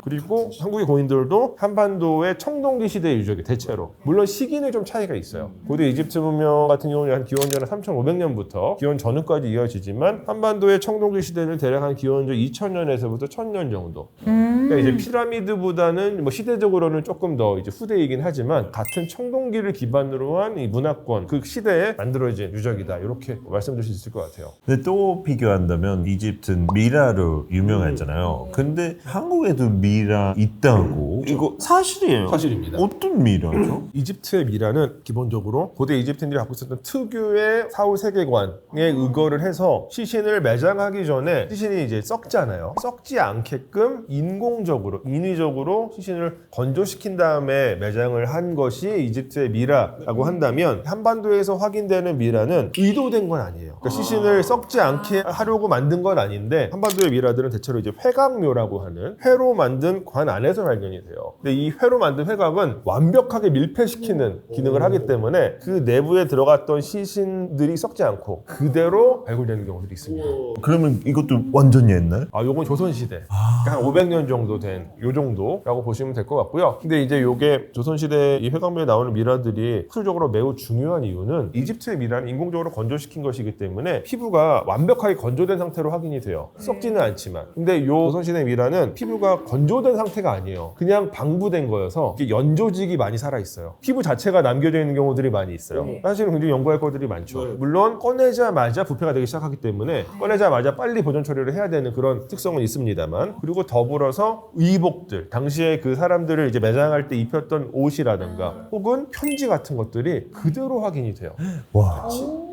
그리고 한국의 고인돌도 한반도의 청동기 시대의 유적이 대체로 물론 시기는 좀 차이가 있어요. 고대 이집트 문명 같은 경우는 한 기원전 3500년부터 기원 전후까지 이어지지만 한반도의 청동기 시대는 대략 한 기원전 2000년에서부터 1000년 정도. 그러니까 이제 피라미드보다는 뭐 시대적으로는 조금 더 이제 후대이긴 하지만 같은 청동기를 기반으로 한 이 문화권 그 시대에 만들어진 유적이다 이렇게 말씀드릴 수 있을 것 같아요. 근데 또 비교한다면 이집트는 미라로 유명했잖아요. 근데 한국에도 미라 있다고? 이거 사실이에요? 사실입니다. 어떤 미라죠? 이집트의 미라는 기본적으로 고대 이집트인들이 갖고 있었던 특유의 사후 세계관에 의거를 해서 시신을 매장하기 전에 시신이 이제 썩잖아요. 썩지 않게끔 인공적으로 인위적으로 시신을 건조시킨 다음에 매장을 한 것이 이집트의 미라라고 한다면 한반도에서 확인되는 미라는 의도된 건 아니에요. 그러니까 시신을 썩지 않게 하려고 만든 건 아닌데 한반도의 미라들은 대체로 이제 회각묘라고 하는 회로 만든 관 안에서 발견이 돼요. 근데 이 회로 만든 회각은 완벽하게 밀폐시키는 기능을 하기 때문에 그 내부에 들어갔던 시신들이 썩지 않고 그대로 발굴되는 경우들이 있습니다. 그러면 이것도 완전 옛날? 요건 조선시대. 그러니까 한 500년 정도 된 요 정도라고 보시면 될 것 같고요. 근데 이제 요게 조선시대 이 회각묘에 나오는 미라들이 학술적으로 매우 중요한 이유는 이집트의 미라는 인공적으로 건조시킨 것이기 때문에 피부가 완벽하게 건조된 상태로 확인이 돼요. 썩지는 않지만. 근데 요 조선시대 미라는 피부가 건조된 상태가 아니에요. 그냥 방부된 거여서 이게 연조직이 많이 살아있어요. 피부 자체가 남겨져 있는 경우들이 많이 있어요. 사실은 굉장히 연구할 것들이 많죠. 물론 꺼내자마자 부패가 되기 시작하기 때문에 꺼내자마자 빨리 보존 처리를 해야 되는 그런 특성은 있습니다만 그리고 더불어서 의복들, 당시에 그 사람들을 이제 매장할 때 입혔던 옷이라든가 혹은 편지 같은 것들이 그대로 확인이 돼요. 와.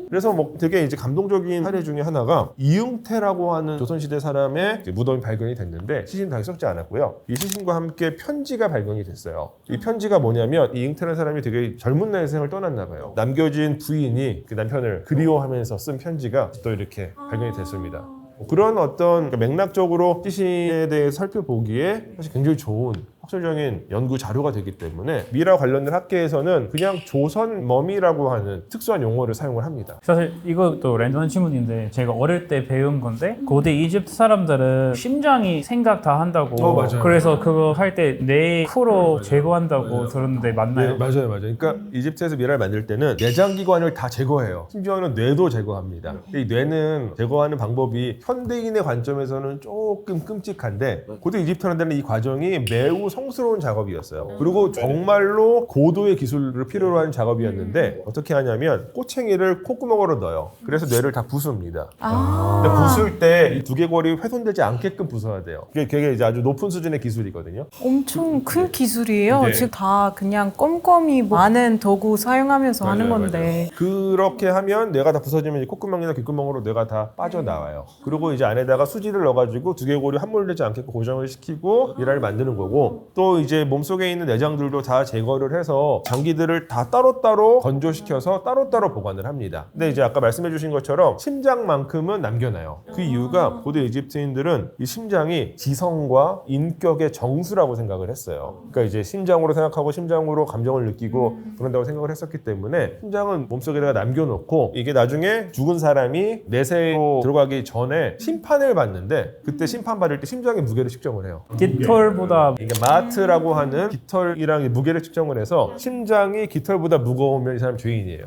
그래서 뭐 되게 이제 감동적인 사례 중에 하나가 이응태라고 하는 조선시대 사람의 이제 무덤이 발견이 됐는데 시신 당연히 썩지 않았고요. 이 시신과 함께 편지가 발견이 됐어요. 이 편지가 뭐냐면 이응태라는 사람이 되게 젊은 나이에 생을 떠났나 봐요. 남겨진 부인이 그 남편을 그리워하면서 쓴 편지가 또 이렇게 발견이 됐습니다. 그런 어떤 맥락적으로 시신에 대해 살펴보기에 사실 굉장히 좋은 학술적인 연구 자료가 되기 때문에 미라 관련된 학계에서는 그냥 조선 머미라고 하는 특수한 용어를 사용을 합니다. 사실 이것도 랜덤한 질문인데 제가 어릴 때 배운 건데 고대 이집트 사람들은 심장이 생각 다 한다고 맞아요. 그래서 그거 할 때 뇌 쿠로 제거한다고 들었는데 맞나요? 네, 맞아요. 그러니까 이집트에서 미라를 만들 때는 내장기관을 다 제거해요. 심지어는 뇌도 제거합니다. 이 뇌는 제거하는 방법이 현대인의 관점에서는 조금 끔찍한데 고대 이집트인들은 이 과정이 매우 성스러운 작업이었어요. 그리고 정말로 고도의 기술을 필요로 하는 작업이었는데 어떻게 하냐면 꼬챙이를 콧구멍으로 넣어요. 그래서 뇌를 다 부숩니다. 근데 부술 때 이 두개골이 훼손되지 않게끔 부숴야 돼요. 그게 이제 아주 높은 수준의 기술이거든요. 엄청 큰 기술이에요. 네. 지금 다 그냥 꼼꼼히 많은 도구 사용하면서 하는 건데. 그렇게 하면 뇌가 다 부서지면 이제 콧구멍이나 귓구멍으로 뇌가 다 빠져나와요. 그리고 이제 안에다가 수지를 넣어가지고 두개골이 함몰되지 않게끔 고정을 시키고 미라를 만드는 거고, 또 이제 몸속에 있는 내장들도 다 제거를 해서 장기들을 다 따로따로 건조시켜서 따로따로 보관을 합니다. 근데 이제 아까 말씀해 주신 것처럼 심장만큼은 남겨놔요. 그 이유가 고대 이집트인들은 이 심장이 지성과 인격의 정수라고 생각을 했어요. 그러니까 이제 심장으로 생각하고 심장으로 감정을 느끼고 그런다고 생각을 했었기 때문에 심장은 몸속에다가 남겨놓고, 이게 나중에 죽은 사람이 내세로 들어가기 전에 심판을 받는데 그때 심판받을 때 심장의 무게를 측정을 해요. 깃털보다 이게 마트라고 하는 깃털이랑 무게를 측정을 해서 심장이 깃털보다 무거우면 이 사람 죄인이에요.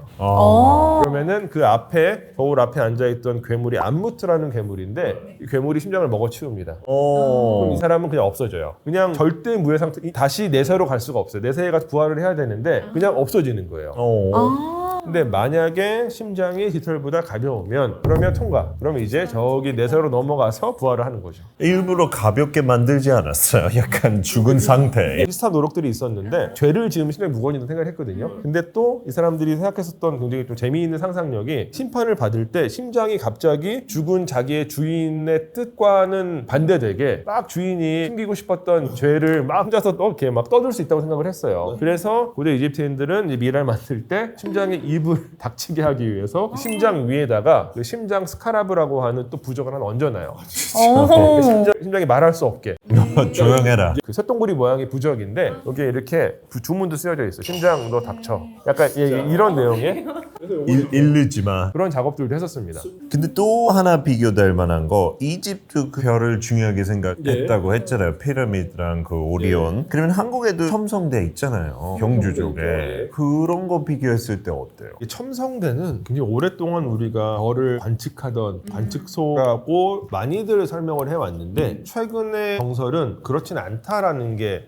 그러면은 그 앞에 거울 앞에 앉아있던 괴물이 암무트라는 괴물인데 이 괴물이 심장을 먹어치웁니다. 그럼 이 사람은 그냥 없어져요. 그냥 절대 무해 상태, 다시 내세로 갈 수가 없어요. 내세가 부활을 해야 되는데 그냥 없어지는 거예요. 근데 만약에 심장이 깃털보다 가벼우면 그러면 통과. 그러면 이제 저기 내세로 넘어가서 부활을 하는 거죠. 일부러 가볍게 만들지 않았어요. 약간 죽은 상태. 비슷한 노력들이 있었는데 죄를 지으면 심장이 무거워진다고 생각을 했거든요. 근데 또 이 사람들이 생각했었던 굉장히 좀 재미있는 상상력이, 심판을 받을 때 심장이 갑자기 죽은 자기의 주인의 뜻과는 반대되게 막 주인이 숨기고 싶었던 죄를 막 혼자서 이렇게 막 떠들 수 있다고 생각을 했어요. 그래서 고대 이집트인들은 이제 미라를 만들 때 심장의 입을 닥치게 하기 위해서 심장 위에다가 그 심장 스카라브라고 하는 또 부적을 하나 얹어놔요. 심장이 말할 수 없게. 조용해라. 그 쇳덩구리 모양의 부적인데 여기에 이렇게 주문도 쓰여져 있어요. 심장 너 닥쳐. 약간 이런 내용의 일르지 마. 그런 작업들도 했었습니다. 근데 또 하나 비교될 만한 거, 이집트 그 별을 중요하게 생각했다고 했잖아요. 피라미드랑 그 오리온. 그러면 한국에도 첨성대 있잖아요. 경주 쪽에. 그런 거 비교했을 때 어때요? 이 첨성대는 굉장히 오랫동안 우리가 별을 관측하던 관측소라고 많이들 설명을 해왔는데 최근의 정설은 그렇진 않다라는 게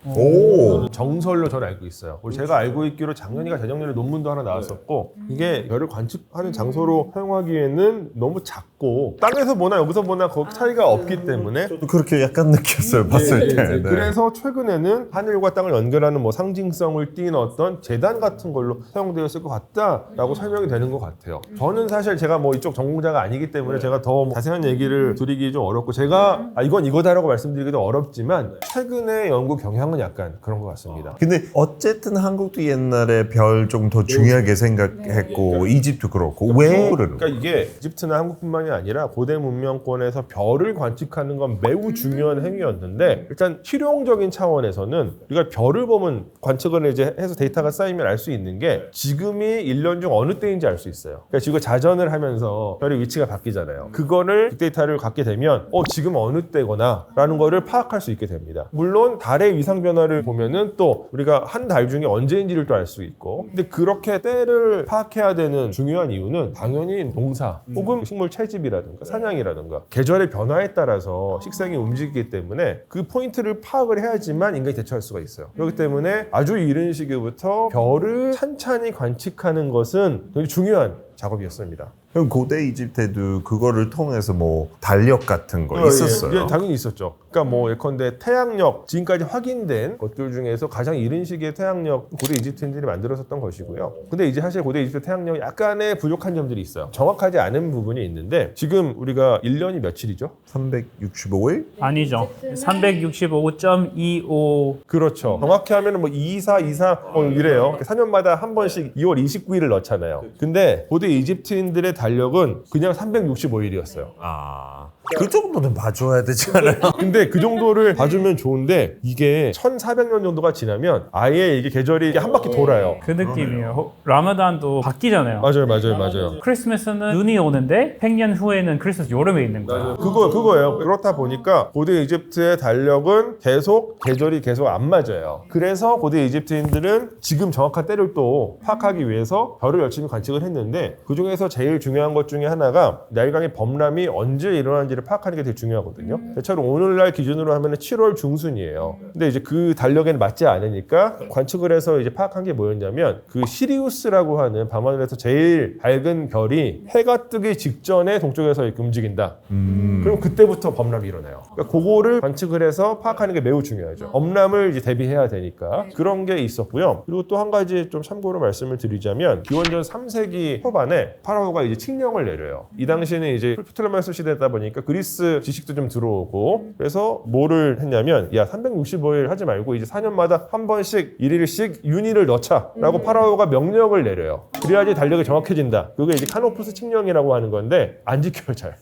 정설로 저는 알고 있어요. 제가 알고 있기로 작년인가 재작년에 논문도 하나 나왔었고, 이게 별을 관측하는 장소로 사용하기에는 너무 작고 땅에서 보나 여기서 보나 그 차이가 없기 때문에 저도 그렇게 약간 느꼈어요. 봤을 때. 네. 그래서 최근에는 하늘과 땅을 연결하는 뭐 상징성을 띈 어떤 재단 같은 걸로 사용되었을 것 같다라고 설명이 되는 것 같아요. 저는 사실 제가 뭐 이쪽 전공자가 아니기 때문에 제가 더 자세한 얘기를 드리기 좀 어렵고, 제가 이건 이거다라고 말씀드리기도 어렵지만 최근의 연구 경향은 약간 그런 것 같습니다. 근데 어쨌든 한국도 옛날에 별 좀 더 중요하게 생각했고 이집트 그렇고 왜 그러는 그러니까 이게 이집트나 한국뿐만이 아니라 고대 문명권에서 별을 관측하는 건 매우 중요한 행위였는데, 일단 실용적인 차원에서는 우리가 별을 보면 관측을 이제 해서 데이터가 쌓이면 알 수 있는 게 지금이 1년 중 어느 때인지 알 수 있어요. 그러니까 지금 자전을 하면서 별의 위치가 바뀌잖아요. 그거를 빅데이터를 갖게 되면 지금 어느 때거나 라는 거를 파악할 수 있게 됩니다. 물론 달의 위상 변화를 보면은 또 우리가 한 달 중에 언제인지를 또 알 수 있고, 근데 그렇게 때를 파악해야 되는 중요한 이유는 당연히 농사 혹은 식물 채집이라든가 사냥이라든가 계절의 변화에 따라서 식생이 움직이기 때문에 그 포인트를 파악을 해야지만 인간이 대처할 수가 있어요. 그렇기 때문에 아주 이른 시기부터 별을 찬찬히 관측하는 것은 굉장히 중요한 작업이었습니다. 그럼 고대 이집트에도 그거를 통해서 뭐 달력 같은 거 있었어요? 예, 당연히 있었죠. 그러니까 뭐 예컨대 태양력, 지금까지 확인된 것들 중에서 가장 이른 시기의 태양력 고대 이집트인들이 만들었었던 것이고요. 근데 이제 사실 고대 이집트 태양력이 약간의 부족한 점들이 있어요. 정확하지 않은 부분이 있는데, 지금 우리가 1년이 며칠이죠? 365일? 아니죠. 365.25. 그렇죠. 정확히 하면은 뭐 24 이래요. 4년마다 한 번씩 2월 29일을 넣잖아요. 근데 고대 이집트인들의 달력은 그냥 365일이었어요. 그 정도는 봐줘야 되지 않아요? 근데 그 정도를 봐주면 좋은데 이게 1400년 정도가 지나면 아예 이게 계절이 한 바퀴 돌아요. 그 느낌이에요. 라마단도 바뀌잖아요. 맞아요. 크리스마스는 눈이 오는데 100년 후에는 크리스마스 여름에 있는 거야. 그거예요. 그렇다 보니까 고대 이집트의 달력은 계절이 계속 안 맞아요. 그래서 고대 이집트인들은 지금 정확한 때를 또 파악하기 위해서 별을 열심히 관측을 했는데, 그 중에서 제일 중요한 것 중에 하나가 나일강의 범람이 언제 일어나는지를 파악하는 게 되게 중요하거든요. 대체로 오늘날 우리날 기준으로 하면 7월 중순이에요. 근데 이제 그 달력에는 맞지 않으니까 관측을 해서 이제 파악한 게 뭐였냐면 그 시리우스라고 하는 밤하늘에서 제일 밝은 별이 해가 뜨기 직전에 동쪽에서 이렇게 움직인다. 그럼 그때부터 범람이 일어나요. 그러니까 그거를 관측을 해서 파악하는 게 매우 중요하죠. 범람을 이제 대비해야 되니까 그런 게 있었고요. 그리고 또 한 가지 좀 참고로 말씀을 드리자면 기원전 3세기 초반에 파라오가 이제 칙령을 내려요. 이 당시에는 이제 프톨레마이오스 시대다 보니까 그리스 지식도 좀 들어오고 그래서 뭐를 했냐면 야 365일 하지 말고 이제 4년마다 한 번씩 1일씩 윤희를 넣자라고 파라오가 명령을 내려요. 그래야지 달력이 정확해진다. 그게 이제 카노푸스 칙령이라고 하는 건데 안 지켜요 잘.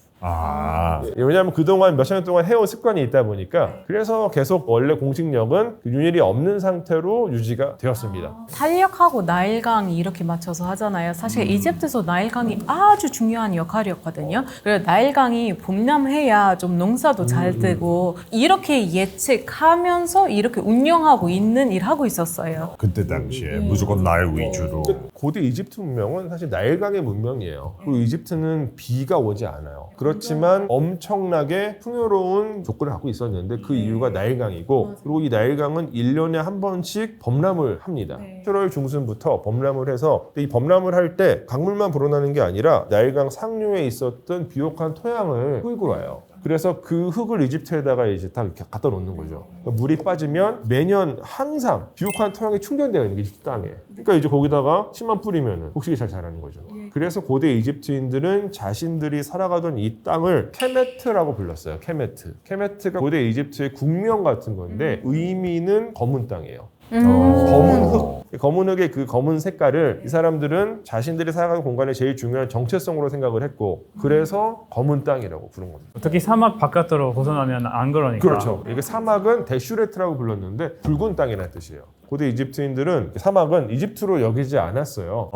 왜냐하면 그동안 몇천 년 동안 해온 습관이 있다 보니까 그래서 계속 원래 공식력은 그 윤일이 없는 상태로 유지가 되었습니다. 달력하고 나일강이 이렇게 맞춰서 하잖아요. 사실 이집트에서 나일강이 아주 중요한 역할이었거든요. 그래서 나일강이 범람해야 좀 농사도 잘 되고 이렇게 예측하면서 이렇게 운영하고 있는 일 하고 있었어요. 그때 당시에 무조건 날 위주로. 고대 이집트 문명은 사실 나일강의 문명이에요. 그리고 이집트는 비가 오지 않아요. 그렇지만 엄청나게 풍요로운 조건을 갖고 있었는데 그 이유가 나일강이고 그리고 이 나일강은 1년에 한 번씩 범람을 합니다. 7월 중순부터 범람을 해서 이 범람을 할 때 강물만 불어나는 게 아니라 나일강 상류에 있었던 비옥한 토양을 끌고 와요. 그래서 그 흙을 이집트에다가 이제 다 이렇게 갖다 놓는 거죠. 그러니까 물이 빠지면 매년 항상 비옥한 토양이 충전되어 있는 게 이집트 땅에. 그러니까 이제 거기다가 씨만 뿌리면 곡식이 잘 자라는 거죠. 그래서 고대 이집트인들은 자신들이 살아가던 이 땅을 케메트라고 불렀어요. 케메트. 케메트가 고대 이집트의 국명 같은 건데 의미는 검은 땅이에요. 검은 흙. 검은 흙의 그 검은 색깔을 이 사람들은 자신들이 살아가는 공간의 제일 중요한 정체성으로 생각을 했고 그래서 검은 땅이라고 부른 겁니다. 특히 사막 바깥으로 벗어나면 안 그러니까. 그렇죠. 이게 사막은 데슈레트라고 불렀는데 붉은 땅이라는 뜻이에요. 고대 이집트인들은 사막은 이집트로 여기지 않았어요.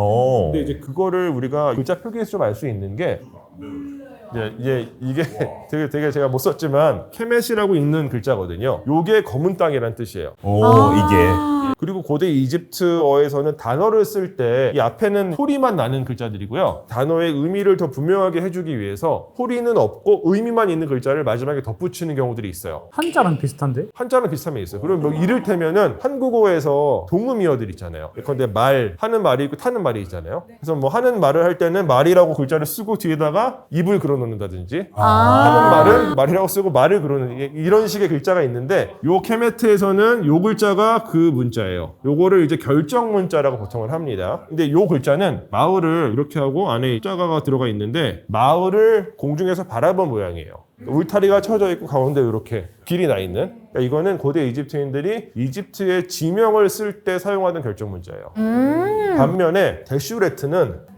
근데 이제 그거를 우리가 글자 표기에서 좀 알 수 있는 게 이게 되게 제가 못 썼지만 케멧이라고 읽는 글자거든요. 요게 검은 땅이라는 뜻이에요. 이게. 그리고 고대 이집트어에서는 단어를 쓸 때 이 앞에는 소리만 나는 글자들이고요. 단어의 의미를 더 분명하게 해주기 위해서 소리는 없고 의미만 있는 글자를 마지막에 덧붙이는 경우들이 있어요. 한자랑 비슷한데? 한자는 비슷한 게 있어요. 그럼 뭐 이를테면은 한국어에서 동음이어들 있잖아요. 그런데 말, 하는 말이 있고 타는 말이 있잖아요. 그래서 뭐 하는 말을 할 때는 말이라고 글자를 쓰고 뒤에다가 입을 그려놓는다든지 하는 말은 말이라고 쓰고 말을 그려놓는 이런 식의 글자가 있는데 요 케메트에서는 요 글자가 그 문자예요. 요거를 이제 결정 문자라고 보통을 합니다. 근데 요 글자는 마을을 이렇게 하고 안에 자가가 들어가 있는데 마을을 공중에서 바라본 모양이에요. 울타리가 쳐져 있고 가운데 이렇게 길이 나 있는. 그러니까 이거는 고대 이집트인들이 이집트의 지명을 쓸 때 사용하던 결정 문자예요. 반면에 데슈레트는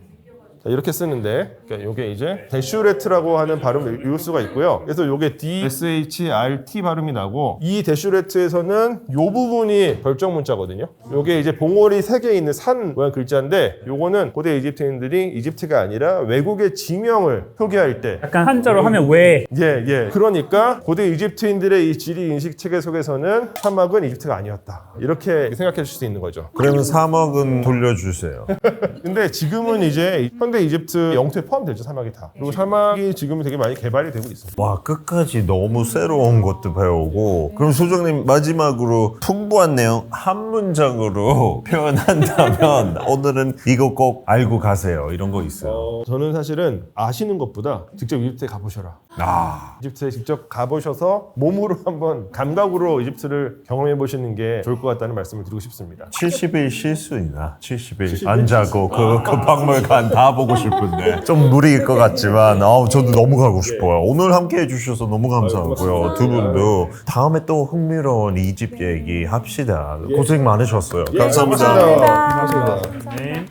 이렇게 쓰는데 그러니까 이게 이제 데슈레트라고 하는 발음을 읽을 수가 있고요. 그래서 이게 DSHRT 발음이 나고 이 데슈레트에서는 이 부분이 결정 문자거든요. 이게 이제 봉오리 3개 있는 산 모양 글자인데 요거는 고대 이집트인들이 이집트가 아니라 외국의 지명을 표기할 때 약간 한자로 하면 왜? 그러니까 고대 이집트인들의 이 지리 인식 체계 속에서는 사막은 이집트가 아니었다. 이렇게 생각해 줄 수 있는 거죠. 그러면 사막은 돌려주세요. 근데 지금은 이제 현대 이집트 영토에 포함되죠. 사막이 다. 그리고 사막이 지금은 되게 많이 개발이 되고 있습니다. 와, 끝까지 너무 새로운 것도 배우고. 그럼 소장님 마지막으로 풍부한 내용 한 문장으로 표현한다면 오늘은 이거 꼭 알고 가세요. 이런 거 있어요. 저는 사실은 아시는 것보다 직접 이집트에 가보셔라. 이집트에 직접 가보셔서 몸으로 한번 감각으로 이집트를 경험해 보시는 게 좋을 것 같다는 말씀을 드리고 싶습니다. 70일 쉴 수 있나? 70일 안 자고 그 박물관 다 보고 싶은데 좀 무리일 것 같지만 저도 너무 가고 싶어요. 오늘 함께 해주셔서 너무 감사하고요. 두 분도 다음에 또 흥미로운 이집트 얘기 합시다. 고생 많으셨어요. 감사합니다. 감사합니다. 네.